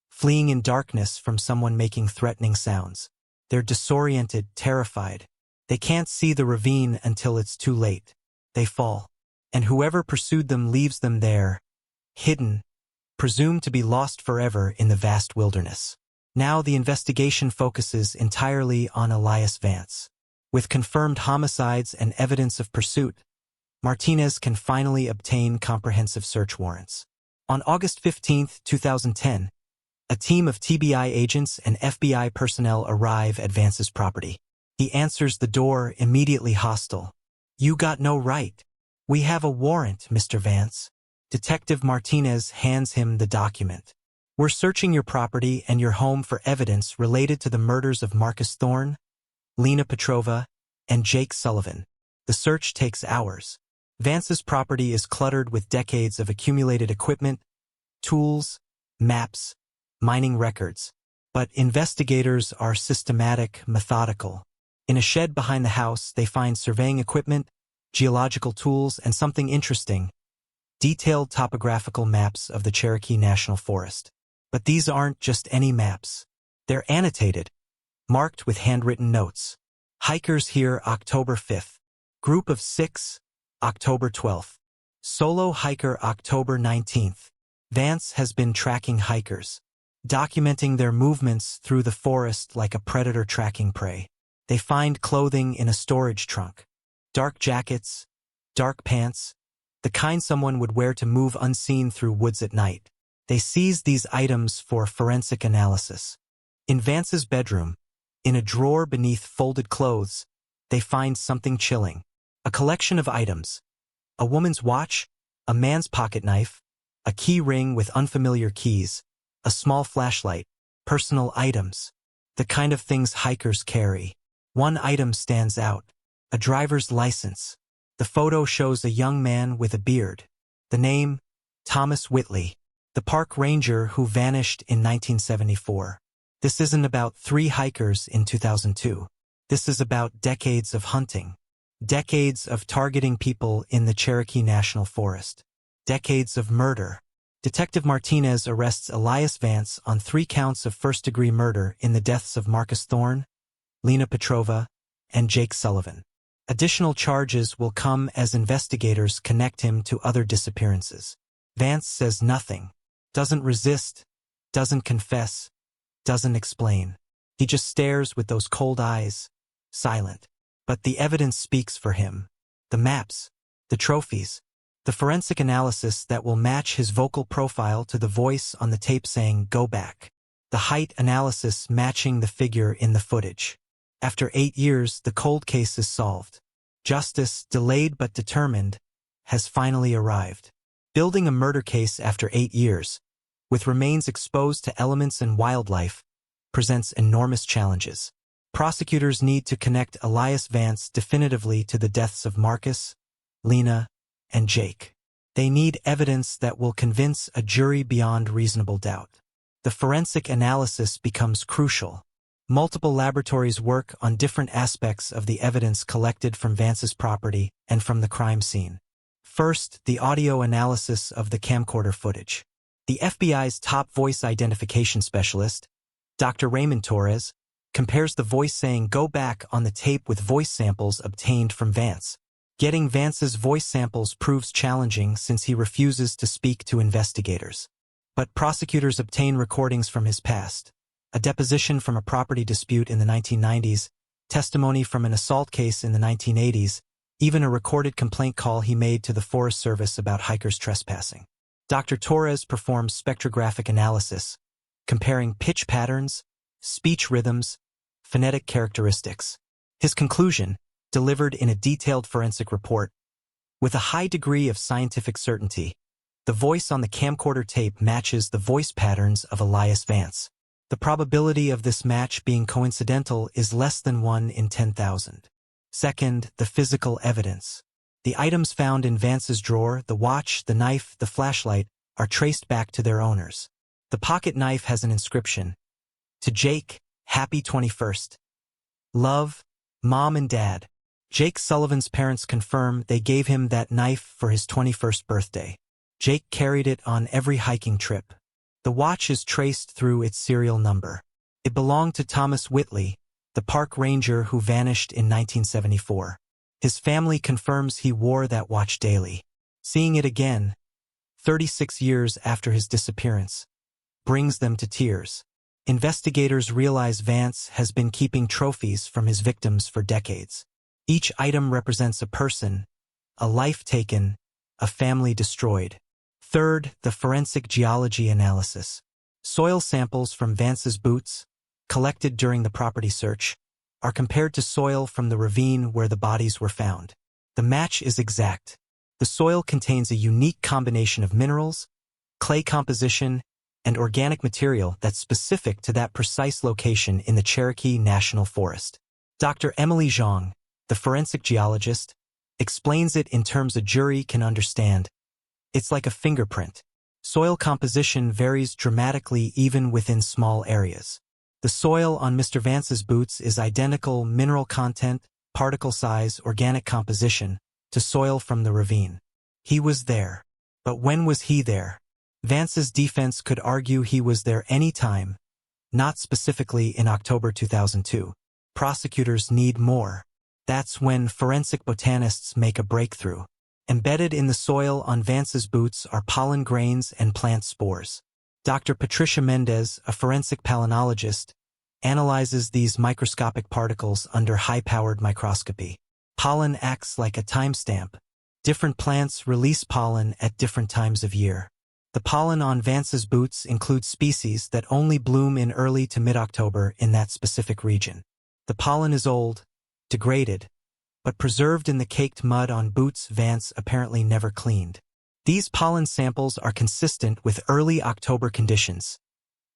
fleeing in darkness from someone making threatening sounds. They're disoriented, terrified. They can't see the ravine until it's too late. They fall. And whoever pursued them leaves them there, hidden, presumed to be lost forever in the vast wilderness. Now the investigation focuses entirely on Elias Vance. With confirmed homicides and evidence of pursuit, Martinez can finally obtain comprehensive search warrants. On August 15, 2010, a team of TBI agents and FBI personnel arrive at Vance's property. He answers the door, immediately hostile. "You got no right. We have a warrant, Mr. Vance." Detective Martinez hands him the document. "We're searching your property and your home for evidence related to the murders of Marcus Thorne, Lena Petrova, and Jake Sullivan. The search takes hours." Vance's property is cluttered with decades of accumulated equipment, tools, maps, mining records. But investigators are systematic, methodical. In a shed behind the house, they find surveying equipment, geological tools, and something interesting: detailed topographical maps of the Cherokee National Forest. But these aren't just any maps. They're annotated, marked with handwritten notes. Hikers here October 5th. Group of 6, October 12th. Solo hiker October 19th. Vance has been tracking hikers, documenting their movements through the forest like a predator tracking prey. They find clothing in a storage trunk. Dark jackets, dark pants, the kind someone would wear to move unseen through woods at night. They seize these items for forensic analysis. In Vance's bedroom, in a drawer beneath folded clothes, they find something chilling. A collection of items: a woman's watch, a man's pocket knife, a key ring with unfamiliar keys, a small flashlight, personal items, the kind of things hikers carry. One item stands out: a driver's license. The photo shows a young man with a beard. The name: Thomas Whitley, the park ranger who vanished in 1974. This isn't about 3 hikers in 2002. This is about decades of hunting. Decades of targeting people in the Cherokee National Forest. Decades of murder. Detective Martinez arrests Elias Vance on 3 counts of first-degree murder in the deaths of Marcus Thorne, Lena Petrova, and Jake Sullivan. Additional charges will come as investigators connect him to other disappearances. Vance says nothing, doesn't resist, doesn't confess, doesn't explain. He just stares with those cold eyes, silent. But the evidence speaks for him. The maps, the trophies, the forensic analysis that will match his vocal profile to the voice on the tape saying, "Go back." The height analysis matching the figure in the footage. After 8 years, the cold case is solved. Justice, delayed but determined, has finally arrived. Building a murder case after 8 years, with remains exposed to elements and wildlife, presents enormous challenges. Prosecutors need to connect Elias Vance definitively to the deaths of Marcus, Lena, and Jake. They need evidence that will convince a jury beyond reasonable doubt. The forensic analysis becomes crucial. Multiple laboratories work on different aspects of the evidence collected from Vance's property and from the crime scene. First, the audio analysis of the camcorder footage. The FBI's top voice identification specialist, Dr. Raymond Torres, compares the voice saying "go back" on the tape with voice samples obtained from Vance. Getting Vance's voice samples proves challenging since he refuses to speak to investigators. But prosecutors obtain recordings from his past. A deposition from a property dispute in the 1990s, testimony from an assault case in the 1980s, even a recorded complaint call he made to the Forest Service about hikers trespassing. Dr. Torres performs spectrographic analysis, comparing pitch patterns, speech rhythms, phonetic characteristics. His conclusion, delivered in a detailed forensic report, with a high degree of scientific certainty, the voice on the camcorder tape matches the voice patterns of Elias Vance. The probability of this match being coincidental is less than 1 in 10,000. Second, the physical evidence. The items found in Vance's drawer, the watch, the knife, the flashlight, are traced back to their owners. The pocket knife has an inscription. To Jake, happy 21st. Love, Mom and Dad. Jake Sullivan's parents confirm they gave him that knife for his 21st birthday. Jake carried it on every hiking trip. The watch is traced through its serial number. It belonged to Thomas Whitley, the park ranger who vanished in 1974. His family confirms he wore that watch daily. Seeing it again, 36 years after his disappearance, brings them to tears. Investigators realize Vance has been keeping trophies from his victims for decades. Each item represents a person, a life taken, a family destroyed. Third, the forensic geology analysis. Soil samples from Vance's boots, collected during the property search, are compared to soil from the ravine where the bodies were found. The match is exact. The soil contains a unique combination of minerals, clay composition, and organic material that's specific to that precise location in the Cherokee National Forest. Dr. Emily Zhang, the forensic geologist, explains it in terms a jury can understand. It's like a fingerprint. Soil composition varies dramatically even within small areas. The soil on Mr. Vance's boots is identical mineral content, particle size, organic composition, to soil from the ravine. He was there. But when was he there? Vance's defense could argue he was there any time, not specifically in October 2002. Prosecutors need more. That's when forensic botanists make a breakthrough. Embedded in the soil on Vance's boots are pollen grains and plant spores. Dr. Patricia Mendez, a forensic palynologist, analyzes these microscopic particles under high-powered microscopy. Pollen acts like a timestamp. Different plants release pollen at different times of year. The pollen on Vance's boots includes species that only bloom in early to mid-October in that specific region. The pollen is old, degraded, but preserved in the caked mud on boots Vance apparently never cleaned. These pollen samples are consistent with early October conditions,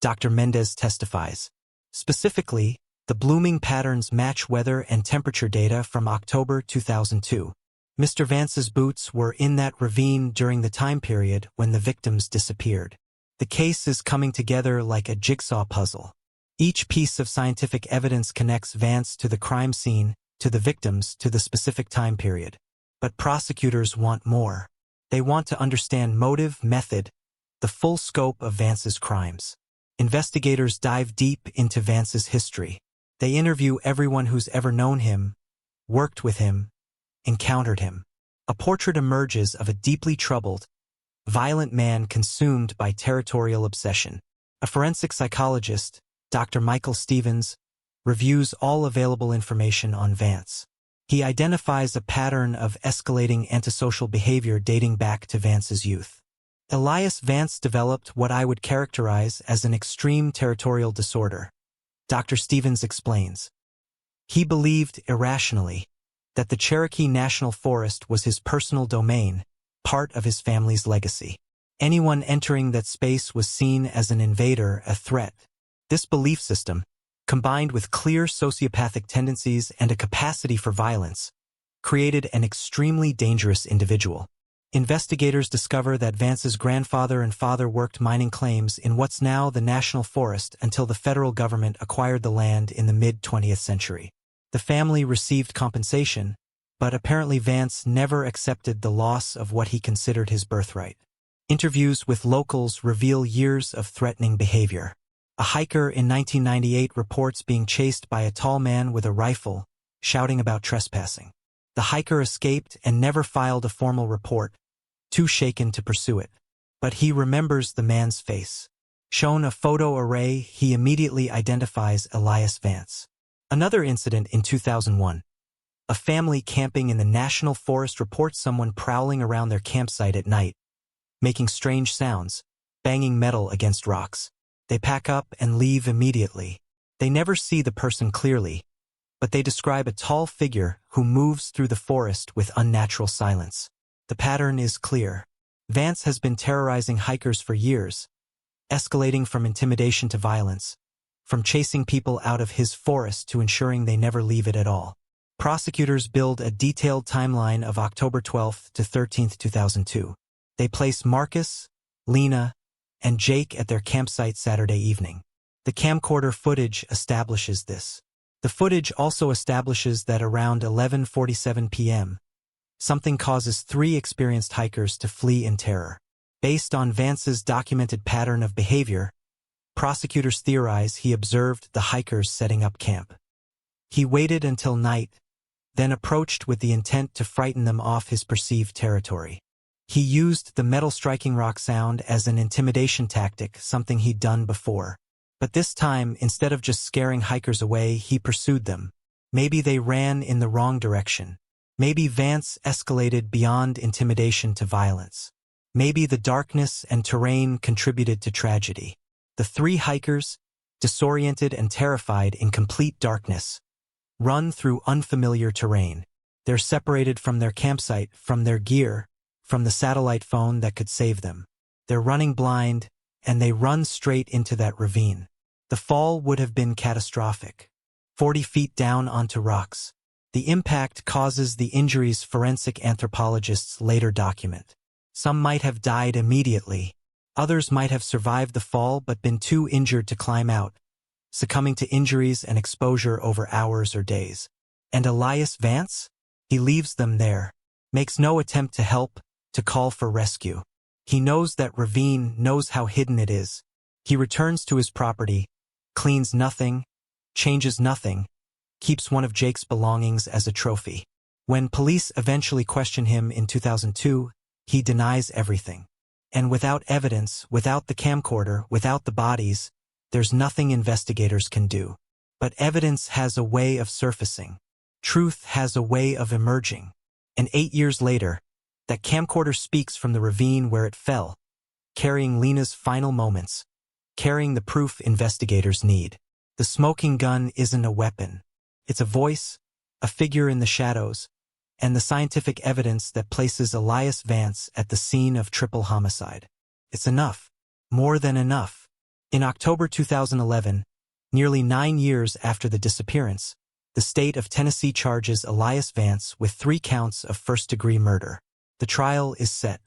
Dr. Mendez testifies. Specifically, the blooming patterns match weather and temperature data from October 2002. Mr. Vance's boots were in that ravine during the time period when the victims disappeared. The case is coming together like a jigsaw puzzle. Each piece of scientific evidence connects Vance to the crime scene, to the victims, to the specific time period. But prosecutors want more. They want to understand motive, method, the full scope of Vance's crimes. Investigators dive deep into Vance's history. They interview everyone who's ever known him, worked with him, encountered him. A portrait emerges of a deeply troubled, violent man consumed by territorial obsession. A forensic psychologist, Dr. Michael Stevens, reviews all available information on Vance. He identifies a pattern of escalating antisocial behavior dating back to Vance's youth. Elias Vance developed what I would characterize as an extreme territorial disorder. Dr. Stevens explains. He believed irrationally that the Cherokee National Forest was his personal domain part of his family's legacy. Anyone entering that space was seen as an invader, a threat. This belief system, combined with clear sociopathic tendencies and a capacity for violence, created an extremely dangerous individual. Investigators discover that Vance's grandfather and father worked mining claims in what's now the National Forest until the federal government acquired the land in the mid-20th century. The family received compensation, but apparently Vance never accepted the loss of what he considered his birthright. Interviews with locals reveal years of threatening behavior. A hiker in 1998 reports being chased by a tall man with a rifle, shouting about trespassing. The hiker escaped and never filed a formal report, too shaken to pursue it. But he remembers the man's face. Shown a photo array, he immediately identifies Elias Vance. Another incident in 2001. A family camping in the National Forest reports someone prowling around their campsite at night, making strange sounds, banging metal against rocks. They pack up and leave immediately. They never see the person clearly, but they describe a tall figure who moves through the forest with unnatural silence. The pattern is clear. Vance has been terrorizing hikers for years, escalating from intimidation to violence, from chasing people out of his forest to ensuring they never leave it at all. Prosecutors build a detailed timeline of October 12 to 13, 2002. They place Marcus, Lena, and Jake at their campsite Saturday evening. The camcorder footage establishes this. The footage also establishes that around 11:47 p.m., something causes 3 experienced hikers to flee in terror. Based on Vance's documented pattern of behavior, prosecutors theorize he observed the hikers setting up camp. He waited until night, then approached with the intent to frighten them off his perceived territory. He used the metal striking rock sound as an intimidation tactic, something he'd done before. But this time, instead of just scaring hikers away, he pursued them. Maybe they ran in the wrong direction. Maybe Vance escalated beyond intimidation to violence. Maybe the darkness and terrain contributed to tragedy. The 3 hikers, disoriented and terrified in complete darkness, run through unfamiliar terrain. They're separated from their campsite, from their gear, from the satellite phone that could save them. They're running blind, and they run straight into that ravine. The fall would have been catastrophic. 40 feet down onto rocks. The impact causes the injuries forensic anthropologists later document. Some might have died immediately. Others might have survived the fall but been too injured to climb out, succumbing to injuries and exposure over hours or days. And Elias Vance? He leaves them there, makes no attempt to help, to call for rescue. He knows that ravine, knows how hidden it is. He returns to his property, cleans nothing, changes nothing, keeps one of Jake's belongings as a trophy. When police eventually question him in 2002, he denies everything. And without evidence, without the camcorder, without the bodies, there's nothing investigators can do. But evidence has a way of surfacing. Truth has a way of emerging. And 8 years later, that camcorder speaks from the ravine where it fell, carrying Lena's final moments, carrying the proof investigators need. The smoking gun isn't a weapon. It's a voice, a figure in the shadows, and the scientific evidence that places Elias Vance at the scene of triple homicide. It's enough. More than enough. In October 2011, nearly 9 years after the disappearance, the state of Tennessee charges Elias Vance with 3 counts of first-degree murder. The trial is set.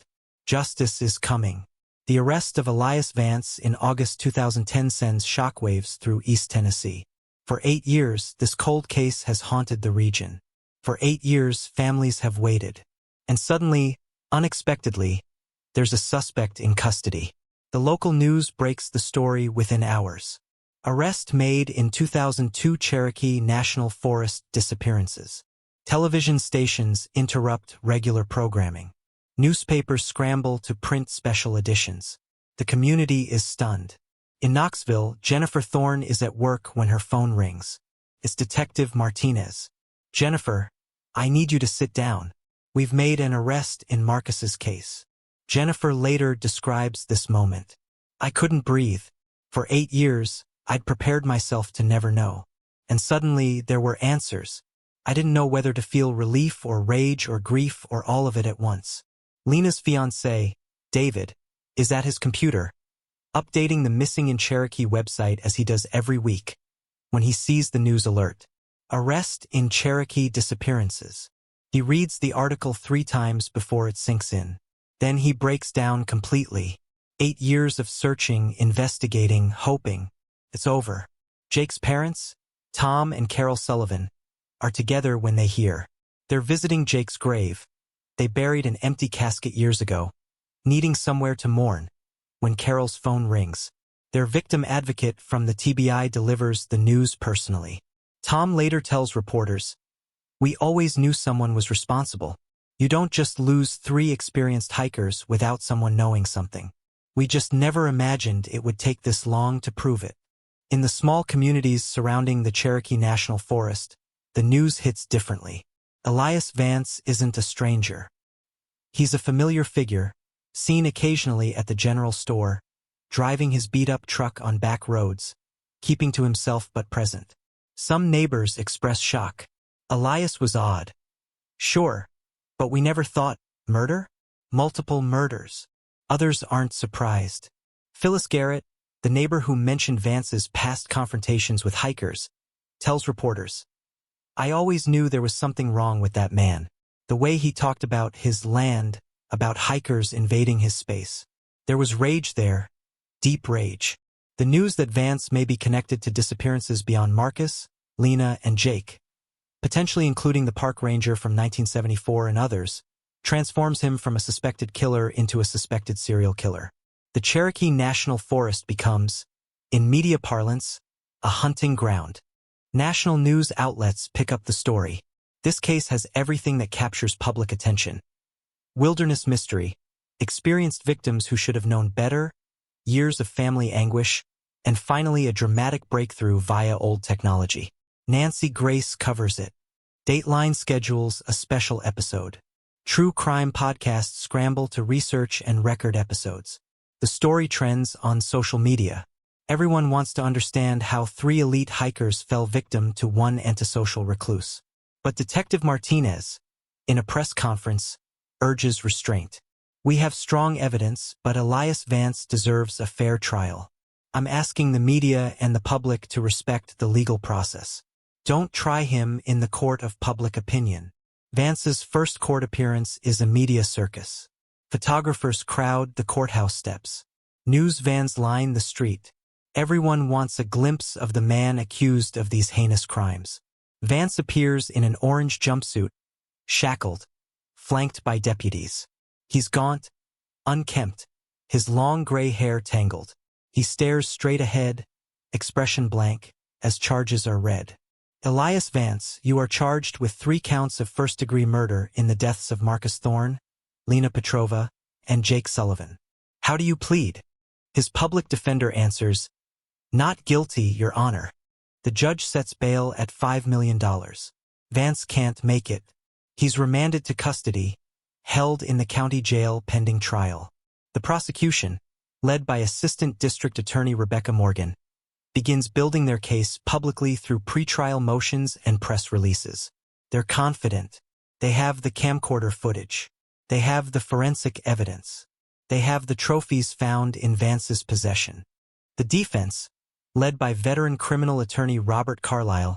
Justice is coming. The arrest of Elias Vance in August 2010 sends shockwaves through East Tennessee. For 8 years, this cold case has haunted the region. For 8 years, families have waited. And suddenly, unexpectedly, there's a suspect in custody. The local news breaks the story within hours. Arrest made in 2002 Cherokee National Forest disappearances. Television stations interrupt regular programming. Newspapers scramble to print special editions. The community is stunned. In Knoxville, Jennifer Thorne is at work when her phone rings. It's Detective Martinez. "Jennifer, I need you to sit down. We've made an arrest in Marcus's case." Jennifer later describes this moment. "I couldn't breathe. For 8 years, I'd prepared myself to never know. And suddenly there were answers. I didn't know whether to feel relief or rage or grief or all of it at once. Lena's fiancé, David, is at his computer, updating the Missing in Cherokee website as he does every week, when he sees the news alert. Arrest in Cherokee disappearances. He reads the article 3 times before it sinks in. Then he breaks down completely. 8 years of searching, investigating, hoping. It's over. Jake's parents, Tom and Carol Sullivan, are together when they hear. They're visiting Jake's grave. They buried an empty casket years ago, needing somewhere to mourn, when Carol's phone rings. Their victim advocate from the TBI delivers the news personally. Tom later tells reporters, "We always knew someone was responsible. You don't just lose 3 experienced hikers without someone knowing something. We just never imagined it would take this long to prove it." In the small communities surrounding the Cherokee National Forest, the news hits differently. Elias Vance isn't a stranger. He's a familiar figure, seen occasionally at the general store, driving his beat-up truck on back roads, keeping to himself but present. Some neighbors express shock. Elias was odd. Sure, but we never thought, murder? Multiple murders. Others aren't surprised. Phyllis Garrett, the neighbor who mentioned Vance's past confrontations with hikers, tells reporters, "I always knew there was something wrong with that man. The way he talked about his land, about hikers invading his space. There was rage there, deep rage." The news that Vance may be connected to disappearances beyond Marcus, Lena, and Jake, potentially including the park ranger from 1974 and others, transforms him from a suspected killer into a suspected serial killer. The Cherokee National Forest becomes, in media parlance, a hunting ground. National news outlets pick up the story. This case has everything that captures public attention. Wilderness mystery, experienced victims who should have known better, years of family anguish, and finally a dramatic breakthrough via old technology. Nancy Grace covers it. Dateline schedules a special episode. True crime podcasts scramble to research and record episodes. The story trends on social media. Everyone wants to understand how 3 elite hikers fell victim to one antisocial recluse. But Detective Martinez, in a press conference, urges restraint. "We have strong evidence, but Elias Vance deserves a fair trial. I'm asking the media and the public to respect the legal process. Don't try him in the court of public opinion." Vance's first court appearance is a media circus. Photographers crowd the courthouse steps. News vans line the street. Everyone wants a glimpse of the man accused of these heinous crimes. Vance appears in an orange jumpsuit, shackled, flanked by deputies. He's gaunt, unkempt, his long gray hair tangled. He stares straight ahead, expression blank, as charges are read. "Elias Vance, you are charged with 3 counts of first-degree murder in the deaths of Marcus Thorne, Lena Petrova, and Jake Sullivan. How do you plead?" His public defender answers, "Not guilty, Your Honor." The judge sets bail at $5 million. Vance can't make it. He's remanded to custody, held in the county jail pending trial. The prosecution, led by Assistant District Attorney Rebecca Morgan, begins building their case publicly through pretrial motions and press releases. They're confident. They have the camcorder footage. They have the forensic evidence. They have the trophies found in Vance's possession. The defense, led by veteran criminal attorney Robert Carlyle,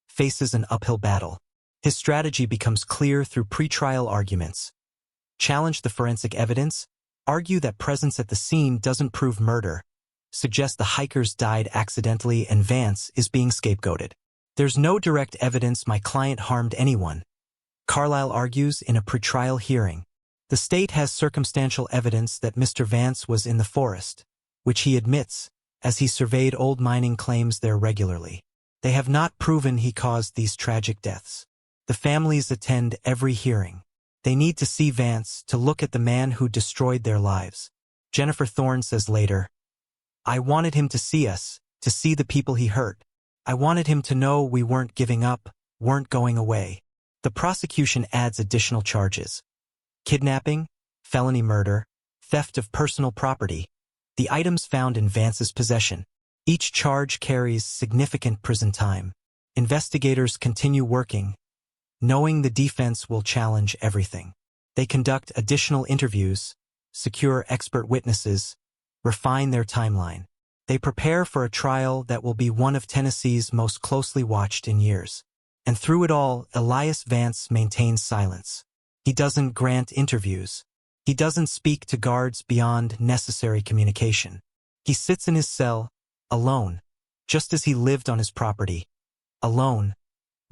faces an uphill battle. His strategy becomes clear through pretrial arguments. Challenge the forensic evidence, argue that presence at the scene doesn't prove murder, suggest the hikers died accidentally and Vance is being scapegoated. "There's no direct evidence my client harmed anyone," Carlyle argues in a pretrial hearing. The state has circumstantial evidence that Mr. Vance was in the forest, which he admits, as he surveyed old mining claims there regularly. They have not proven he caused these tragic deaths. The families attend every hearing. They need to see Vance, to look at the man who destroyed their lives. Jennifer Thorne says later, "I wanted him to see us, to see the people he hurt. I wanted him to know we weren't giving up, weren't going away." The prosecution adds additional charges: kidnapping, felony murder, theft of personal property, the items found in Vance's possession. Each charge carries significant prison time. Investigators continue working, knowing the defense will challenge everything. They conduct additional interviews, secure expert witnesses, refine their timeline. They prepare for a trial that will be one of Tennessee's most closely watched in years. And through it all, Elias Vance maintains silence. He doesn't grant interviews. He doesn't speak to guards beyond necessary communication. He sits in his cell, alone, just as he lived on his property, alone,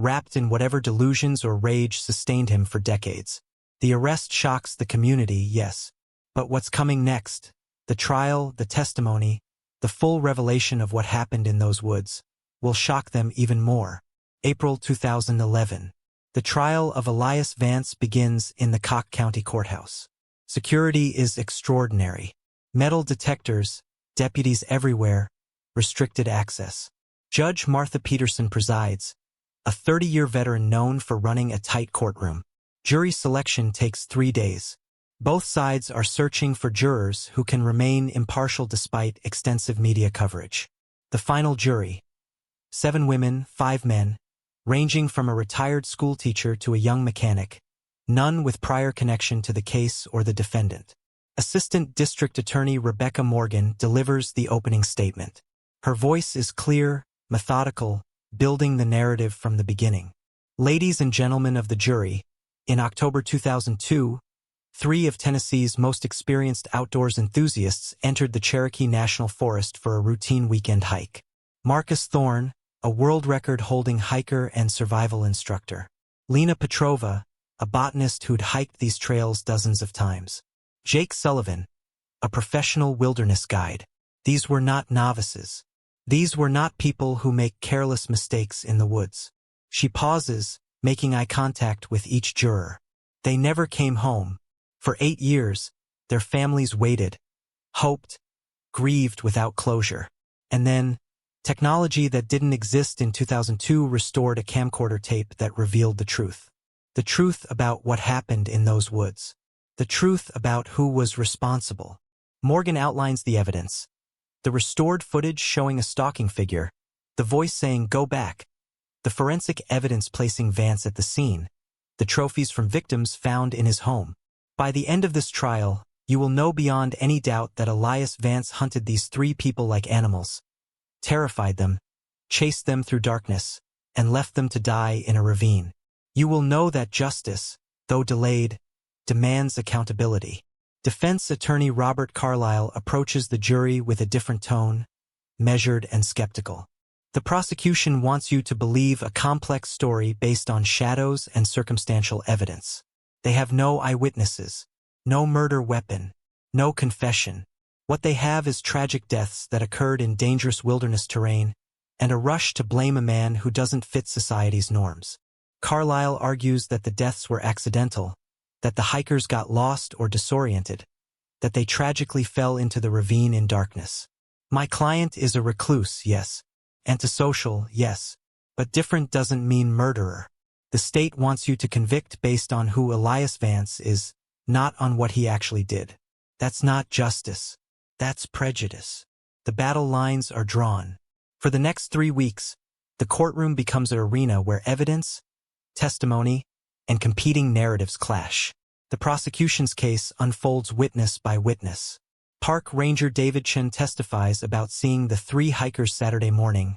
wrapped in whatever delusions or rage sustained him for decades. The arrest shocks the community, yes. But what's coming next? The trial, the testimony, the full revelation of what happened in those woods, will shock them even more. April 2011. The trial of Elias Vance begins in the Cook County Courthouse. Security is extraordinary. Metal detectors, deputies everywhere, restricted access. Judge Martha Peterson presides, a 30-year veteran known for running a tight courtroom. Jury selection takes 3 days. Both sides are searching for jurors who can remain impartial despite extensive media coverage. The final jury. 7 women, 5 men, ranging from a retired schoolteacher to a young mechanic, none with prior connection to the case or the defendant. Assistant District Attorney Rebecca Morgan delivers the opening statement. Her voice is clear, methodical, building the narrative from the beginning. Ladies and gentlemen of the jury, in October 2002, 3 of Tennessee's most experienced outdoors enthusiasts entered the Cherokee National Forest for a routine weekend hike. Marcus Thorne, a world record-holding hiker and survival instructor. Lena Petrova, a botanist who'd hiked these trails dozens of times. Jake Sullivan, a professional wilderness guide. These were not novices. These were not people who make careless mistakes in the woods. She pauses, making eye contact with each juror. They never came home. For 8 years, their families waited, hoped, grieved without closure. And then, technology that didn't exist in 2002 restored a camcorder tape that revealed the truth. The truth about what happened in those woods. The truth about who was responsible. Morgan outlines the evidence. The restored footage showing a stalking figure, the voice saying, "Go back," the forensic evidence placing Vance at the scene, the trophies from victims found in his home. By the end of this trial, you will know beyond any doubt that Elias Vance hunted these 3 people like animals, terrified them, chased them through darkness, and left them to die in a ravine. You will know that justice, though delayed, demands accountability. Defense attorney Robert Carlyle approaches the jury with a different tone, measured and skeptical. The prosecution wants you to believe a complex story based on shadows and circumstantial evidence. They have no eyewitnesses, no murder weapon, no confession. What they have is tragic deaths that occurred in dangerous wilderness terrain, and a rush to blame a man who doesn't fit society's norms. Carlyle argues that the deaths were accidental, that the hikers got lost or disoriented, that they tragically fell into the ravine in darkness. My client is a recluse, yes. Antisocial, yes. But different doesn't mean murderer. The state wants you to convict based on who Elias Vance is, not on what he actually did. That's not justice. That's prejudice. The battle lines are drawn. For the next 3 weeks, the courtroom becomes an arena where evidence, testimony, and competing narratives clash. The prosecution's case unfolds witness by witness. Park Ranger David Chen testifies about seeing the 3 hikers Saturday morning,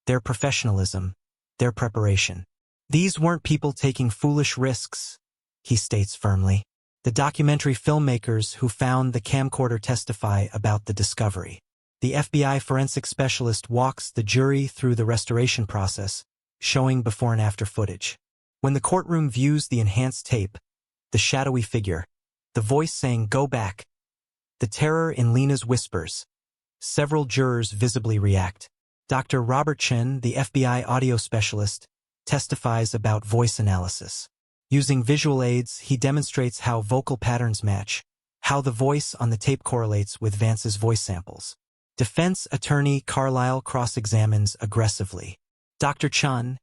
their professionalism, their preparation. These weren't people taking foolish risks, he states firmly. The documentary filmmakers who found the camcorder testify about the discovery. The FBI forensic specialist walks the jury through the restoration process, showing before and after footage. When the courtroom views the enhanced tape, the shadowy figure, the voice saying, "Go back," the terror in Lena's whispers, several jurors visibly react. Dr. Robert Chen, the FBI audio specialist, testifies about voice analysis. Using visual aids, he demonstrates how vocal patterns match, how the voice on the tape correlates with Vance's voice samples. Defense attorney Carlyle cross-examines aggressively. Dr. Chen,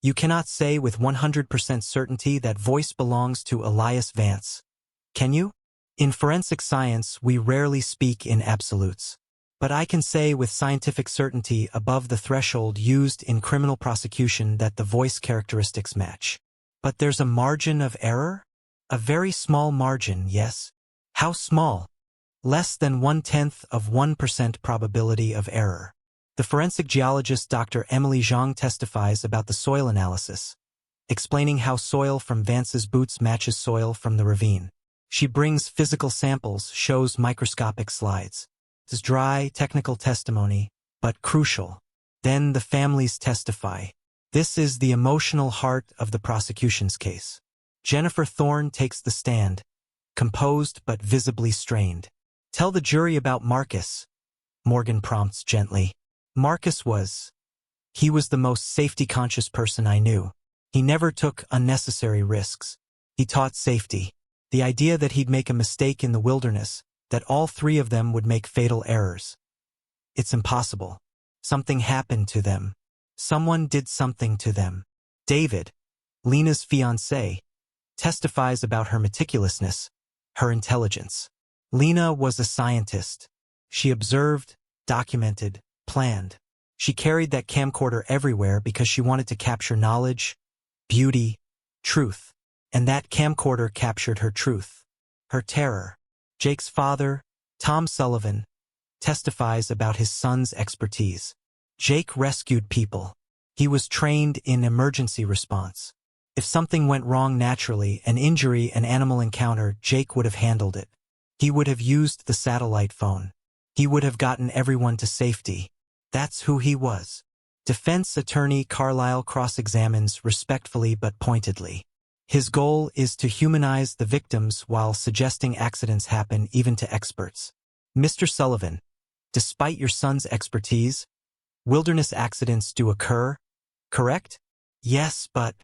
you cannot say with 100% certainty that voice belongs to Elias Vance. Can you? In forensic science, we rarely speak in absolutes. But I can say with scientific certainty above the threshold used in criminal prosecution that the voice characteristics match. But there's a margin of error? A very small margin, yes? How small? Less than 0.1% probability of error. The forensic geologist Dr. Emily Zhang testifies about the soil analysis, explaining how soil from Vance's boots matches soil from the ravine. She brings physical samples, shows microscopic slides. This is dry, technical testimony, but crucial. Then the families testify. This is the emotional heart of the prosecution's case. Jennifer Thorne takes the stand, composed but visibly strained. "Tell the jury about Marcus," Morgan prompts gently. He was the most safety-conscious person I knew. He never took unnecessary risks. He taught safety. The idea that he'd make a mistake in the wilderness, that all three of them would make fatal errors. It's impossible. Something happened to them. Someone did something to them. David, Lena's fiancé, testifies about her meticulousness, her intelligence. Lena was a scientist. She observed, documented, planned. She carried that camcorder everywhere because she wanted to capture knowledge, beauty, truth. And that camcorder captured her truth, her terror. Jake's father, Tom Sullivan, testifies about his son's expertise. Jake rescued people. He was trained in emergency response. If something went wrong naturally, an injury, an animal encounter, Jake would have handled it. He would have used the satellite phone. He would have gotten everyone to safety. That's who he was. Defense attorney Carlisle cross-examines respectfully but pointedly. His goal is to humanize the victims while suggesting accidents happen even to experts. "Mr. Sullivan, despite your son's expertise, wilderness accidents do occur, correct?" "Yes, but..."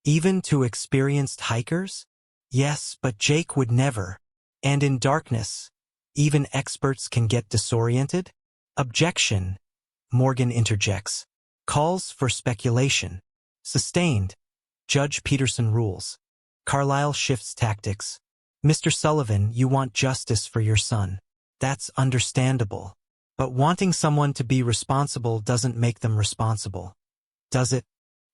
"Even to experienced hikers?" "Yes, but Jake would never. And in darkness, even experts can get disoriented?" "Objection," Morgan interjects. "Calls for speculation." "Sustained." Judge Peterson rules. Carlisle shifts tactics. "Mr. Sullivan, you want justice for your son. That's understandable. But wanting someone to be responsible doesn't make them responsible, does it?"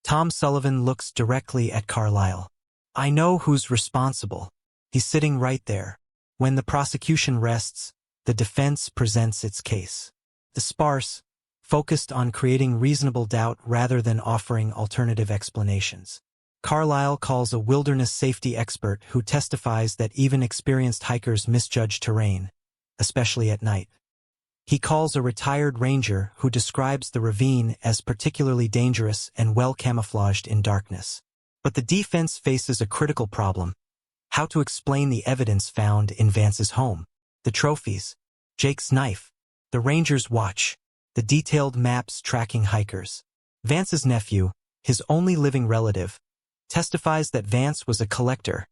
Tom Sullivan looks directly at Carlisle. "I know who's responsible. He's sitting right there." When the prosecution rests, the defense presents its case. The sparse, focused on creating reasonable doubt rather than offering alternative explanations. Carlisle calls a wilderness safety expert who testifies that even experienced hikers misjudge terrain, especially at night. He calls a retired ranger who describes the ravine as particularly dangerous and well camouflaged in darkness. But the defense faces a critical problem: how to explain the evidence found in Vance's home. The trophies, Jake's knife, the ranger's watch, the detailed maps tracking hikers. Vance's nephew, his only living relative, testifies that Vance was a collector,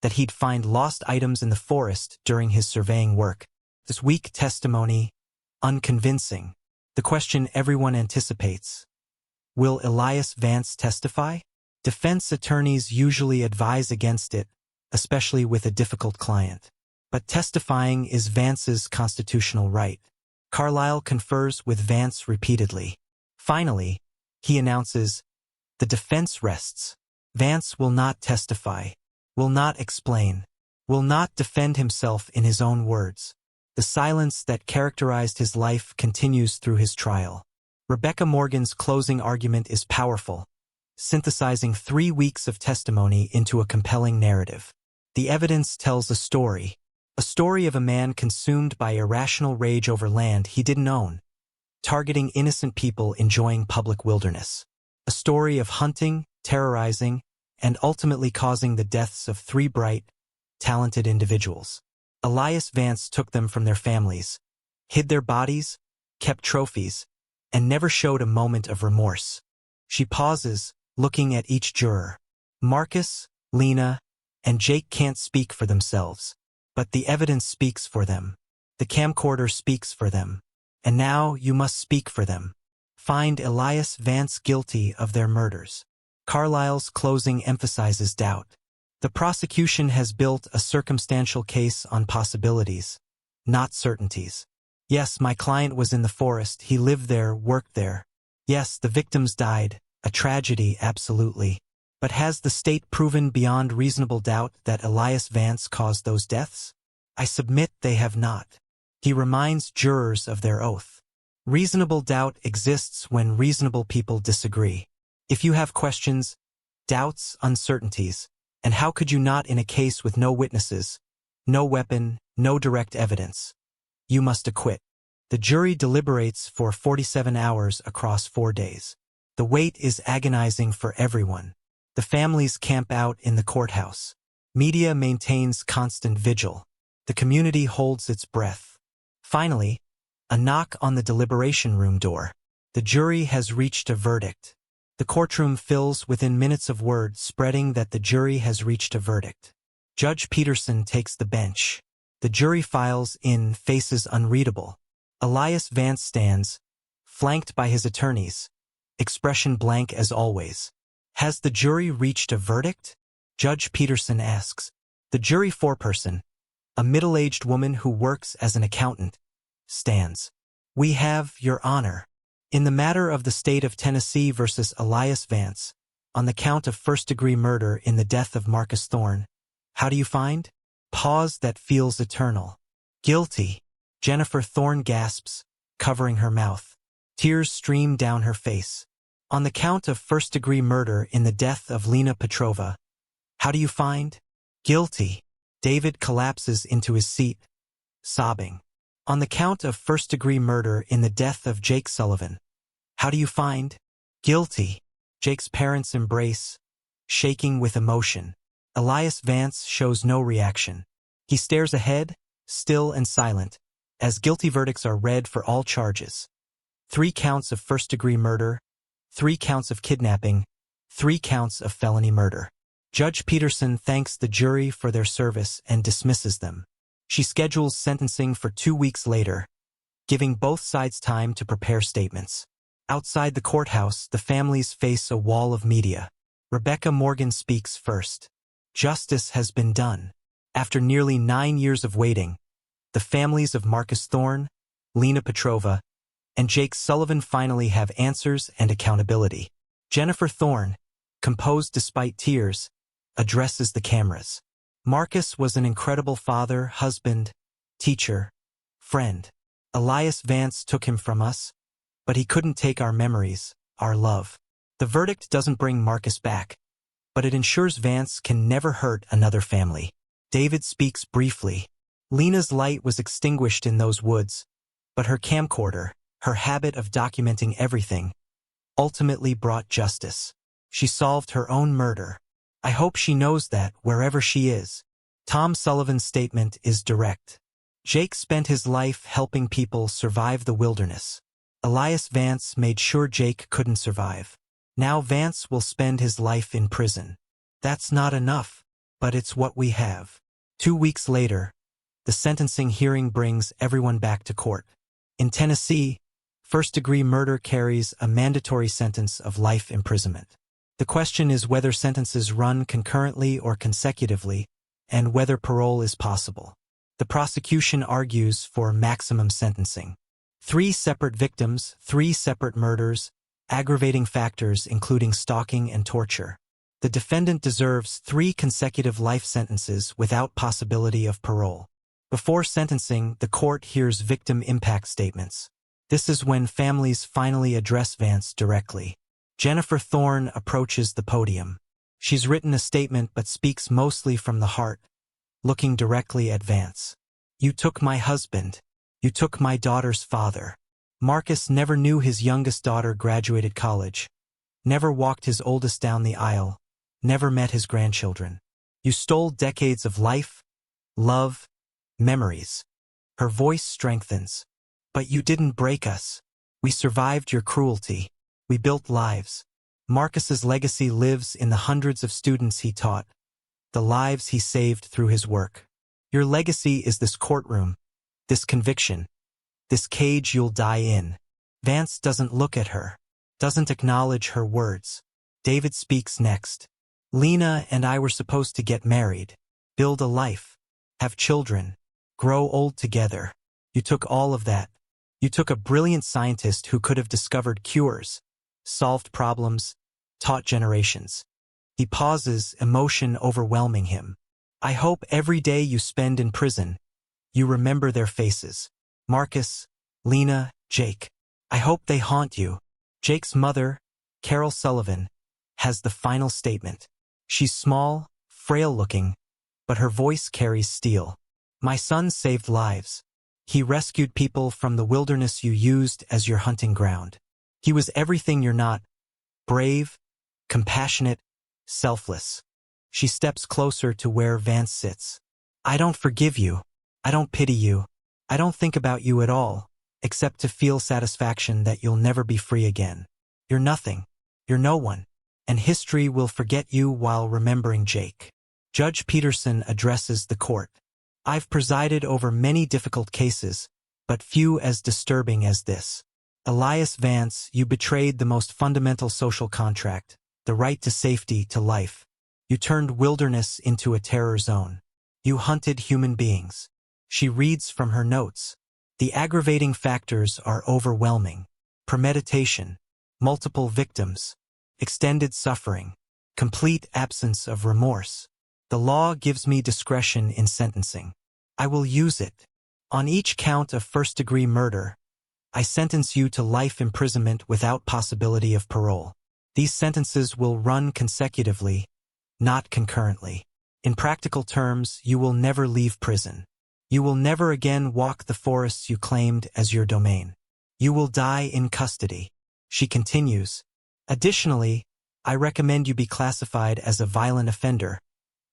that he'd find lost items in the forest during his surveying work. This weak testimony, unconvincing. The question everyone anticipates: will Elias Vance testify? Defense attorneys usually advise against it, especially with a difficult client. But testifying is Vance's constitutional right. Carlisle confers with Vance repeatedly. Finally, he announces, "The defense rests. Vance will not testify, will not explain, will not defend himself in his own words." The silence that characterized his life continues through his trial. Rebecca Morgan's closing argument is powerful, synthesizing 3 weeks of testimony into a compelling narrative. The evidence tells a story of a man consumed by irrational rage over land he didn't own, targeting innocent people enjoying public wilderness. A story of hunting, terrorizing, and ultimately causing the deaths of 3 bright, talented individuals. Elias Vance took them from their families, hid their bodies, kept trophies, and never showed a moment of remorse. She pauses, looking at each juror. Marcus, Lena, and Jake can't speak for themselves, but the evidence speaks for them. The camcorder speaks for them. And now you must speak for them. Find Elias Vance guilty of their murders. Carlisle's closing emphasizes doubt. The prosecution has built a circumstantial case on possibilities, not certainties. Yes, my client was in the forest, he lived there, worked there. Yes, the victims died, a tragedy, absolutely. But has the state proven beyond reasonable doubt that Elias Vance caused those deaths? I submit they have not. He reminds jurors of their oath. Reasonable doubt exists when reasonable people disagree. If you have questions, doubts, uncertainties, and how could you not in a case with no witnesses, no weapon, no direct evidence? You must acquit. The jury deliberates for 47 hours across 4 days. The wait is agonizing for everyone. The families camp out in the courthouse. Media maintains constant vigil. The community holds its breath. Finally, a knock on the deliberation room door. The jury has reached a verdict. The courtroom fills within minutes of word spreading that the jury has reached a verdict. Judge Peterson takes the bench. The jury files in, faces unreadable. Elias Vance stands, flanked by his attorneys, expression blank as always. Has the jury reached a verdict? Judge Peterson asks. The jury foreperson, a middle-aged woman who works as an accountant, stands. We have, Your Honor, in the matter of the state of Tennessee versus Elias Vance, on the count of first-degree murder in the death of Marcus Thorne, how do you find? Pause that feels eternal. Guilty. Jennifer Thorne gasps, covering her mouth. Tears stream down her face. On the count of first-degree murder in the death of Lena Petrova, how do you find? Guilty. David collapses into his seat, sobbing. On the count of first-degree murder in the death of Jake Sullivan, how do you find? Guilty. Jake's parents embrace, shaking with emotion. Elias Vance shows no reaction. He stares ahead, still and silent, as guilty verdicts are read for all charges. 3 counts of first-degree murder, 3 counts of kidnapping, 3 counts of felony murder. Judge Peterson thanks the jury for their service and dismisses them. She schedules sentencing for 2 weeks later, giving both sides time to prepare statements. Outside the courthouse, the families face a wall of media. Rebecca Morgan speaks first. Justice has been done. After nearly 9 years of waiting, the families of Marcus Thorne, Lena Petrova, and Jake Sullivan finally have answers and accountability. Jennifer Thorne, composed despite tears, addresses the cameras. Marcus was an incredible father, husband, teacher, friend. Elias Vance took him from us, but he couldn't take our memories, our love. The verdict doesn't bring Marcus back, but it ensures Vance can never hurt another family. David speaks briefly. Lena's light was extinguished in those woods, but her camcorder, her habit of documenting everything, ultimately brought justice. She solved her own murder. I hope she knows that wherever she is. Tom Sullivan's statement is direct. Jake spent his life helping people survive the wilderness. Elias Vance made sure Jake couldn't survive. Now Vance will spend his life in prison. That's not enough, but it's what we have. 2 weeks later, the sentencing hearing brings everyone back to court. In Tennessee, first-degree murder carries a mandatory sentence of life imprisonment. The question is whether sentences run concurrently or consecutively, and whether parole is possible. The prosecution argues for maximum sentencing. 3 separate victims, 3 separate murders, aggravating factors including stalking and torture. The defendant deserves 3 consecutive life sentences without possibility of parole. Before sentencing, the court hears victim impact statements. This is when families finally address Vance directly. Jennifer Thorne approaches the podium. She's written a statement but speaks mostly from the heart, looking directly at Vance. You took my husband. You took my daughter's father. Marcus never knew his youngest daughter graduated college, never walked his oldest down the aisle, never met his grandchildren. You stole decades of life, love, memories. Her voice strengthens. But you didn't break us. We survived your cruelty. We built lives. Marcus's legacy lives in the hundreds of students he taught, the lives he saved through his work. Your legacy is this courtroom, this conviction, this cage you'll die in. Vance doesn't look at her, doesn't acknowledge her words. David speaks next. Lena and I were supposed to get married, build a life, have children, grow old together. You took all of that. You took a brilliant scientist who could have discovered cures, solved problems, taught generations. He pauses, emotion overwhelming him. I hope every day you spend in prison, you remember their faces. Marcus, Lena, Jake. I hope they haunt you. Jake's mother, Carol Sullivan, has the final statement. She's small, frail-looking, but her voice carries steel. My son saved lives. He rescued people from the wilderness you used as your hunting ground. He was everything you're not. Brave, compassionate, selfless. She steps closer to where Vance sits. I don't forgive you. I don't pity you. I don't think about you at all, except to feel satisfaction that you'll never be free again. You're nothing. You're no one. And history will forget you while remembering Jake. Judge Peterson addresses the court. I've presided over many difficult cases, but few as disturbing as this. Elias Vance, you betrayed the most fundamental social contract, the right to safety, to life. You turned wilderness into a terror zone. You hunted human beings. She reads from her notes. The aggravating factors are overwhelming. Premeditation, multiple victims, extended suffering, complete absence of remorse. The law gives me discretion in sentencing. I will use it. On each count of first-degree murder, I sentence you to life imprisonment without possibility of parole. These sentences will run consecutively, not concurrently. In practical terms, you will never leave prison. You will never again walk the forests you claimed as your domain. You will die in custody. She continues. Additionally, I recommend you be classified as a violent offender,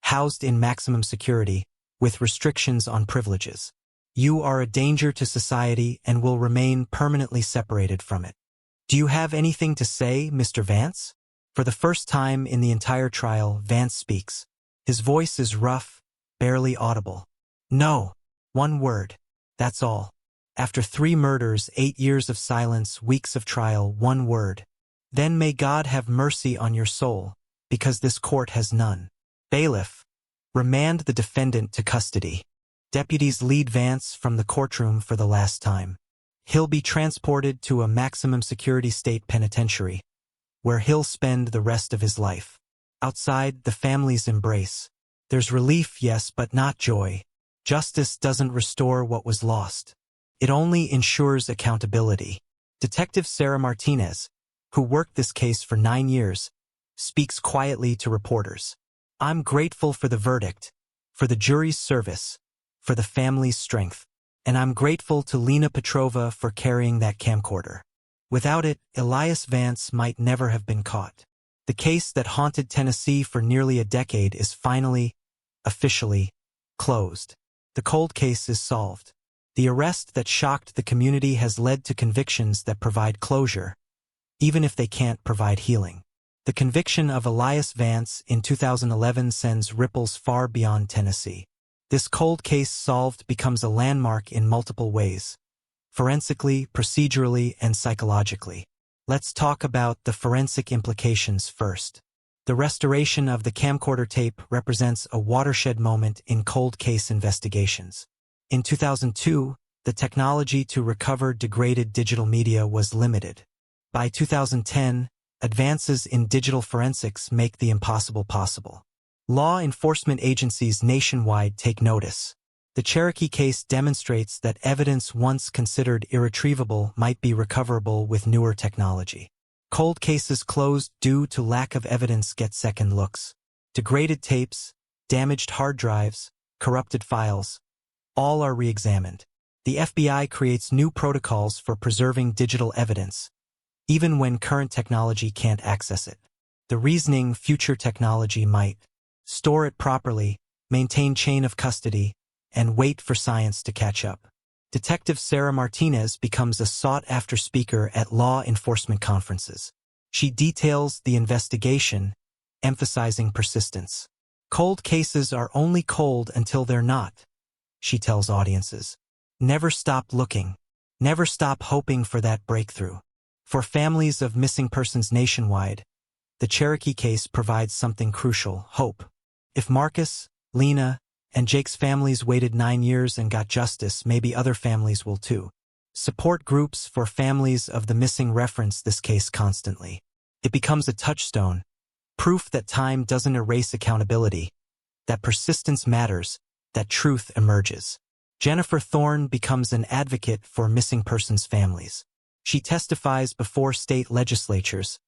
housed in maximum security, with restrictions on privileges. You are a danger to society and will remain permanently separated from it. Do you have anything to say, Mr. Vance? For the first time in the entire trial, Vance speaks. His voice is rough, barely audible. No. One word. That's all. After 3 murders, 8 years of silence, weeks of trial, one word. Then may God have mercy on your soul, because this court has none. Bailiff. Remand the defendant to custody. Deputies lead Vance from the courtroom for the last time. He'll be transported to a maximum security state penitentiary, where he'll spend the rest of his life. Outside, the families embrace. There's relief, yes, but not joy. Justice doesn't restore what was lost. It only ensures accountability. Detective Sarah Martinez, who worked this case for 9 years, speaks quietly to reporters. I'm grateful for the verdict, for the jury's service, for the family's strength, and I'm grateful to Lena Petrova for carrying that camcorder. Without it, Elias Vance might never have been caught. The case that haunted Tennessee for nearly a decade is finally, officially, closed. The cold case is solved. The arrest that shocked the community has led to convictions that provide closure, even if they can't provide healing. The conviction of Elias Vance in 2011 sends ripples far beyond Tennessee. This cold case solved becomes a landmark in multiple ways, forensically, procedurally, and psychologically. Let's talk about the forensic implications first. The restoration of the camcorder tape represents a watershed moment in cold case investigations. In 2002, the technology to recover degraded digital media was limited. By 2010, advances in digital forensics make the impossible possible. Law enforcement agencies nationwide take notice. The Cherokee case demonstrates that evidence once considered irretrievable might be recoverable with newer technology. Cold cases closed due to lack of evidence get second looks. Degraded tapes, damaged hard drives, corrupted files, all are re-examined. The FBI creates new protocols for preserving digital evidence, even when current technology can't access it. The reasoning future technology might store it properly, maintain chain of custody, and wait for science to catch up. Detective Sarah Martinez becomes a sought-after speaker at law enforcement conferences. She details the investigation, emphasizing persistence. Cold cases are only cold until they're not, she tells audiences. Never stop looking. Never stop hoping for that breakthrough. For families of missing persons nationwide, the Cherokee case provides something crucial: hope. If Marcus, Lena, and Jake's families waited 9 years and got justice, maybe other families will too. Support groups for families of the missing reference this case constantly. It becomes a touchstone, proof that time doesn't erase accountability, that persistence matters, that truth emerges. Jennifer Thorne becomes an advocate for missing persons' families. She testifies before state legislatures,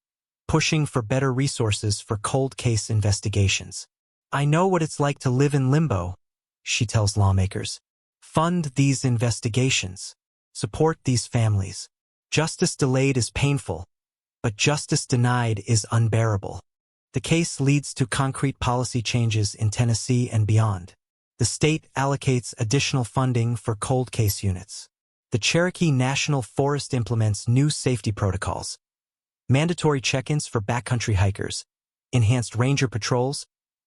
pushing for better resources for cold case investigations. "I know what it's like to live in limbo," she tells lawmakers. "Fund these investigations. Support these families. Justice delayed is painful, but justice denied is unbearable." The case leads to concrete policy changes in Tennessee and beyond. The state allocates additional funding for cold case units. The Cherokee National Forest implements new safety protocols, mandatory check-ins for backcountry hikers, enhanced ranger patrols,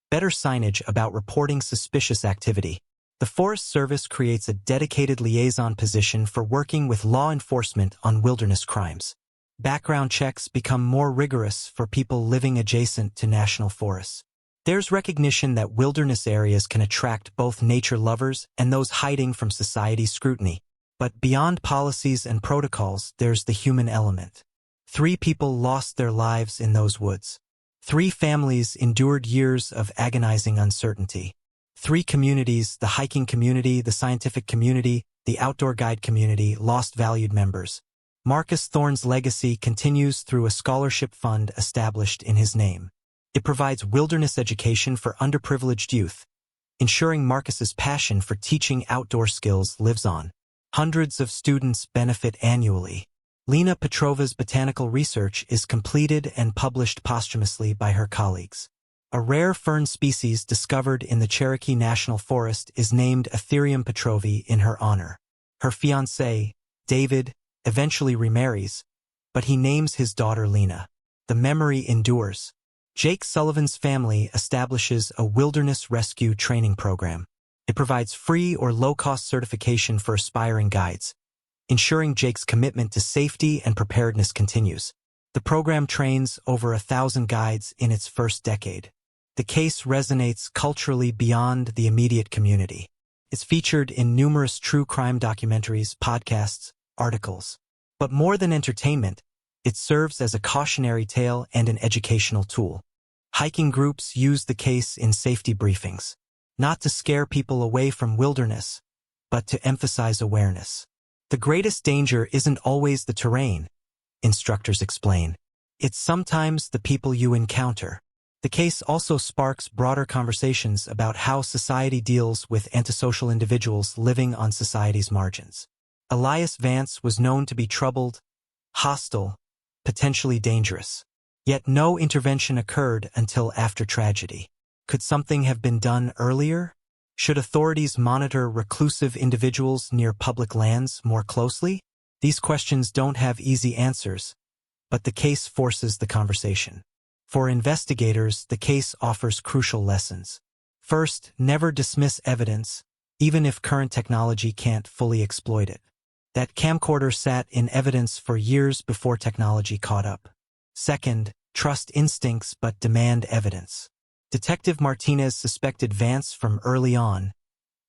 better signage about reporting suspicious activity. The Forest Service creates a dedicated liaison position for working with law enforcement on wilderness crimes. Background checks become more rigorous for people living adjacent to national forests. There's recognition that wilderness areas can attract both nature lovers and those hiding from society's scrutiny. But beyond policies and protocols, there's the human element. 3 people lost their lives in those woods. 3 families endured years of agonizing uncertainty. 3 communities, the hiking community, the scientific community, the outdoor guide community, lost valued members. Marcus Thorne's legacy continues through a scholarship fund established in his name. It provides wilderness education for underprivileged youth, ensuring Marcus's passion for teaching outdoor skills lives on. Hundreds of students benefit annually. Lena Petrova's botanical research is completed and published posthumously by her colleagues. A rare fern species discovered in the Cherokee National Forest is named Ethereum petrovae in her honor. Her fiancé, David, eventually remarries, but he names his daughter Lena. The memory endures. Jake Sullivan's family establishes a wilderness rescue training program. It provides free or low-cost certification for aspiring guides, ensuring Jake's commitment to safety and preparedness continues. The program trains over 1,000 guides in its first decade. The case resonates culturally beyond the immediate community. It's featured in numerous true crime documentaries, podcasts, articles. But more than entertainment, it serves as a cautionary tale and an educational tool. Hiking groups use the case in safety briefings, not to scare people away from wilderness, but to emphasize awareness. The greatest danger isn't always the terrain, instructors explain. It's sometimes the people you encounter. The case also sparks broader conversations about how society deals with antisocial individuals living on society's margins. Elias Vance was known to be troubled, hostile, potentially dangerous. Yet no intervention occurred until after tragedy. Could something have been done earlier? Should authorities monitor reclusive individuals near public lands more closely? These questions don't have easy answers, but the case forces the conversation. For investigators, the case offers crucial lessons. First, never dismiss evidence, even if current technology can't fully exploit it. That camcorder sat in evidence for years before technology caught up. Second, trust instincts but demand evidence. Detective Martinez suspected Vance from early on,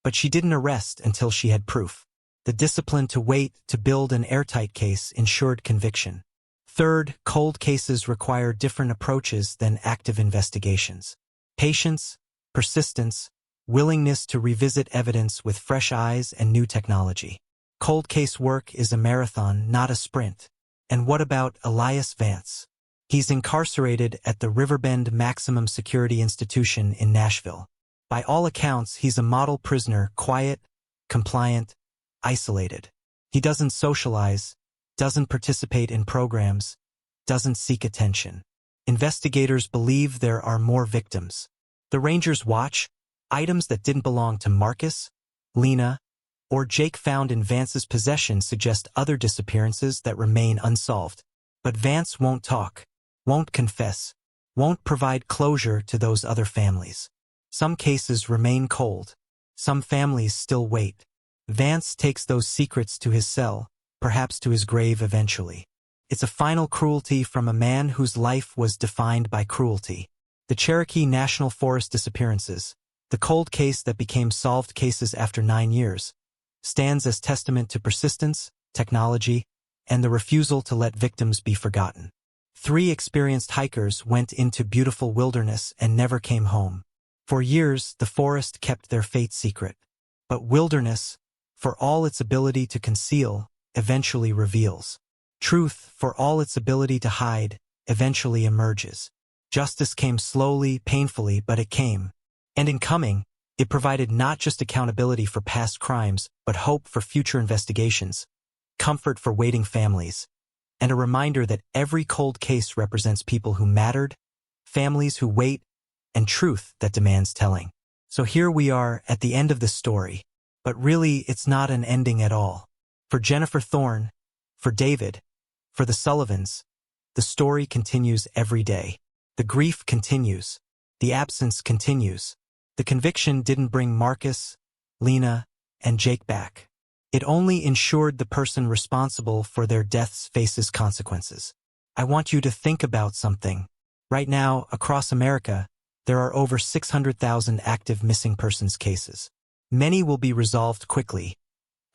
but she didn't arrest until she had proof. The discipline to wait to build an airtight case ensured conviction. Third, cold cases require different approaches than active investigations. Patience, persistence, willingness to revisit evidence with fresh eyes and new technology. Cold case work is a marathon, not a sprint. And what about Elias Vance? He's incarcerated at the Riverbend Maximum Security Institution in Nashville. By all accounts, he's a model prisoner, quiet, compliant, isolated. He doesn't socialize, doesn't participate in programs, doesn't seek attention. Investigators believe there are more victims. The Rangers watch, items that didn't belong to Marcus, Lena, or Jake found in Vance's possession suggest other disappearances that remain unsolved. But Vance won't talk, won't confess, won't provide closure to those other families. Some cases remain cold. Some families still wait. Vance takes those secrets to his cell, perhaps to his grave eventually. It's a final cruelty from a man whose life was defined by cruelty. The Cherokee National Forest disappearances, the cold case that became solved cases after 9 years, stands as testament to persistence, technology, and the refusal to let victims be forgotten. 3 experienced hikers went into beautiful wilderness and never came home. For years, the forest kept their fate secret. But wilderness, for all its ability to conceal, eventually reveals. Truth, for all its ability to hide, eventually emerges. Justice came slowly, painfully, but it came. And in coming, it provided not just accountability for past crimes, but hope for future investigations, comfort for waiting families, and a reminder that every cold case represents people who mattered, families who wait, and truth that demands telling. So here we are at the end of the story, but really it's not an ending at all. For Jennifer Thorne, for David, for the Sullivans, the story continues every day. The grief continues. The absence continues. The conviction didn't bring Marcus, Lena, and Jake back. It only ensured the person responsible for their deaths faces consequences. I want you to think about something. Right now, across America, there are over 600,000 active missing persons cases. Many will be resolved quickly.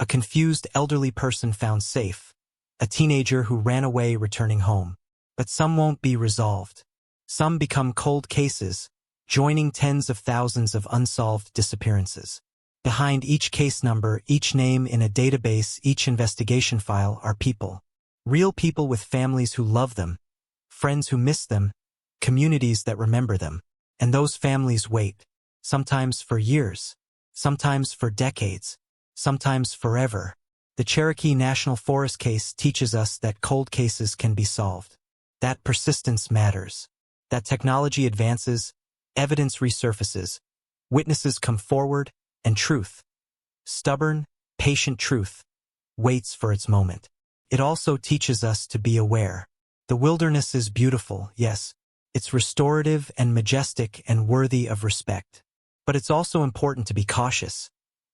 A confused elderly person found safe. A teenager who ran away returning home. But some won't be resolved. Some become cold cases, joining tens of thousands of unsolved disappearances. Behind each case number, each name in a database, each investigation file are people. Real people with families who love them, friends who miss them, communities that remember them. And those families wait, sometimes for years, sometimes for decades, sometimes forever. The Cherokee National Forest case teaches us that cold cases can be solved. That persistence matters. That technology advances, evidence resurfaces, witnesses come forward, and truth, stubborn, patient truth, waits for its moment. It also teaches us to be aware. The wilderness is beautiful, yes. It's restorative and majestic and worthy of respect. But it's also important to be cautious,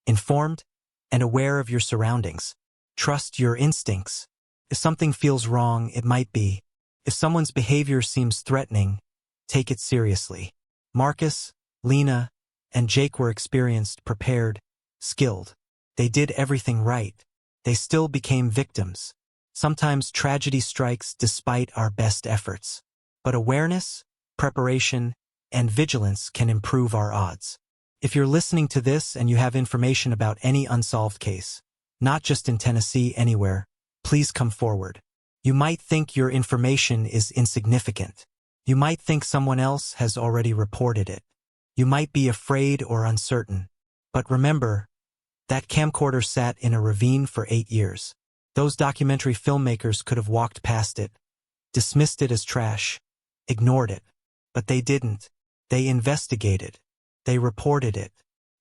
informed, and aware of your surroundings. Trust your instincts. If something feels wrong, it might be. If someone's behavior seems threatening, take it seriously. Marcus, Lena, and Jake were experienced, prepared, skilled. They did everything right. They still became victims. Sometimes tragedy strikes despite our best efforts. But awareness, preparation, and vigilance can improve our odds. If you're listening to this and you have information about any unsolved case, not just in Tennessee, anywhere, please come forward. You might think your information is insignificant. You might think someone else has already reported it. You might be afraid or uncertain. But remember, that camcorder sat in a ravine for 8 years. Those documentary filmmakers could have walked past it, dismissed it as trash, ignored it. But they didn't. They investigated. They reported it.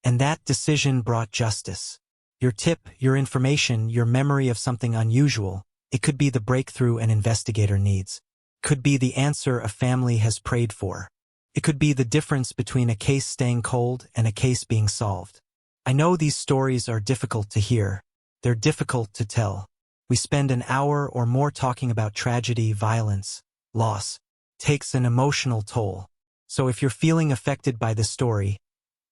And that decision brought justice. Your tip, your information, your memory of something unusual, it could be the breakthrough an investigator needs. Could be the answer a family has prayed for. It could be the difference between a case staying cold and a case being solved. I know these stories are difficult to hear. They're difficult to tell. We spend an hour or more talking about tragedy, violence, loss. Takes an emotional toll. So if you're feeling affected by this story,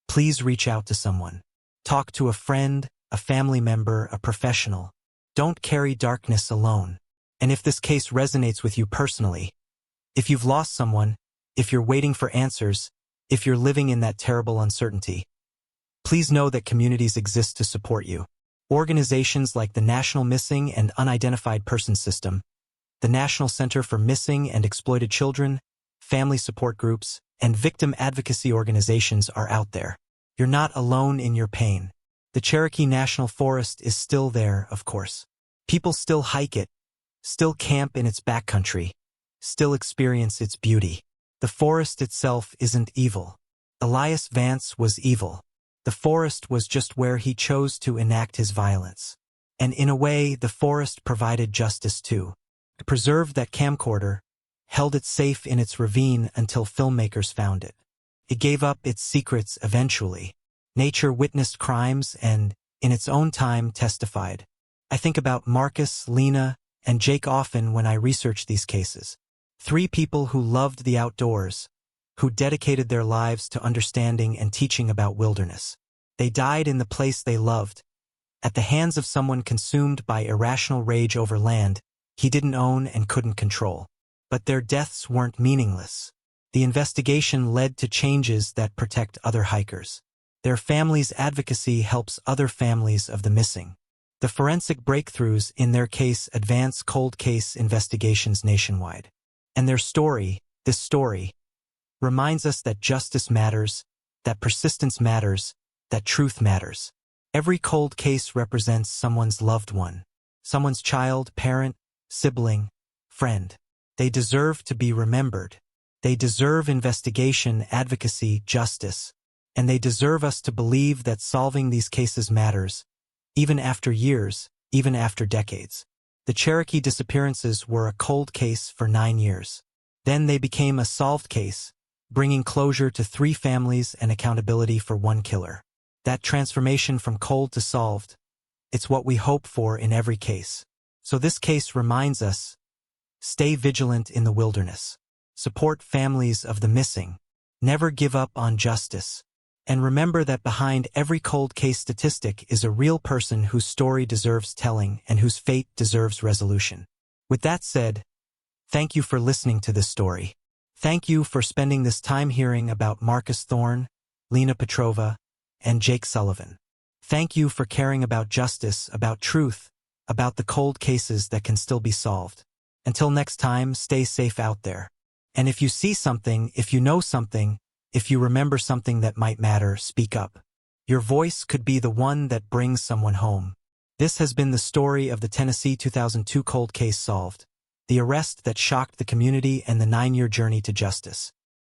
please reach out to someone. Talk to a friend, a family member, a professional. Don't carry darkness alone. And if this case resonates with you personally, if you've lost someone, if you're waiting for answers, if you're living in that terrible uncertainty, please know that communities exist to support you. Organizations like the National Missing and Unidentified Persons System, the National Center for Missing and Exploited Children, family support groups, and victim advocacy organizations are out there. You're not alone in your pain. The Cherokee National Forest is still there, of course. People still hike it, still camp in its backcountry, still experience its beauty. The forest itself isn't evil. Elias Vance was evil. The forest was just where he chose to enact his violence. And in a way, the forest provided justice too. It preserved that camcorder, held it safe in its ravine until filmmakers found it. It gave up its secrets eventually. Nature witnessed crimes and, in its own time, testified. I think about Marcus, Lena, and Jake often when I research these cases. 3 people who loved the outdoors, who dedicated their lives to understanding and teaching about wilderness. They died in the place they loved, at the hands of someone consumed by irrational rage over land he didn't own and couldn't control. But their deaths weren't meaningless. The investigation led to changes that protect other hikers. Their families' advocacy helps other families of the missing. The forensic breakthroughs in their case advance cold case investigations nationwide. And their story, this story, reminds us that justice matters, that persistence matters, that truth matters. Every cold case represents someone's loved one, someone's child, parent, sibling, friend. They deserve to be remembered. They deserve investigation, advocacy, justice. And they deserve us to believe that solving these cases matters, even after years, even after decades. The Cherokee disappearances were a cold case for 9 years. Then they became a solved case, bringing closure to 3 families and accountability for 1 killer. That transformation from cold to solved, it's what we hope for in every case. So this case reminds us, stay vigilant in the wilderness. Support families of the missing. Never give up on justice. And remember that behind every cold case statistic is a real person whose story deserves telling and whose fate deserves resolution. With that said, thank you for listening to this story. Thank you for spending this time hearing about Marcus Thorne, Lena Petrova, and Jake Sullivan. Thank you for caring about justice, about truth, about the cold cases that can still be solved. Until next time, stay safe out there. And if you see something, if you know something, if you remember something that might matter, speak up. Your voice could be the one that brings someone home. This has been the story of the Tennessee 2002 cold case solved, the arrest that shocked the community and the 9-year journey to justice.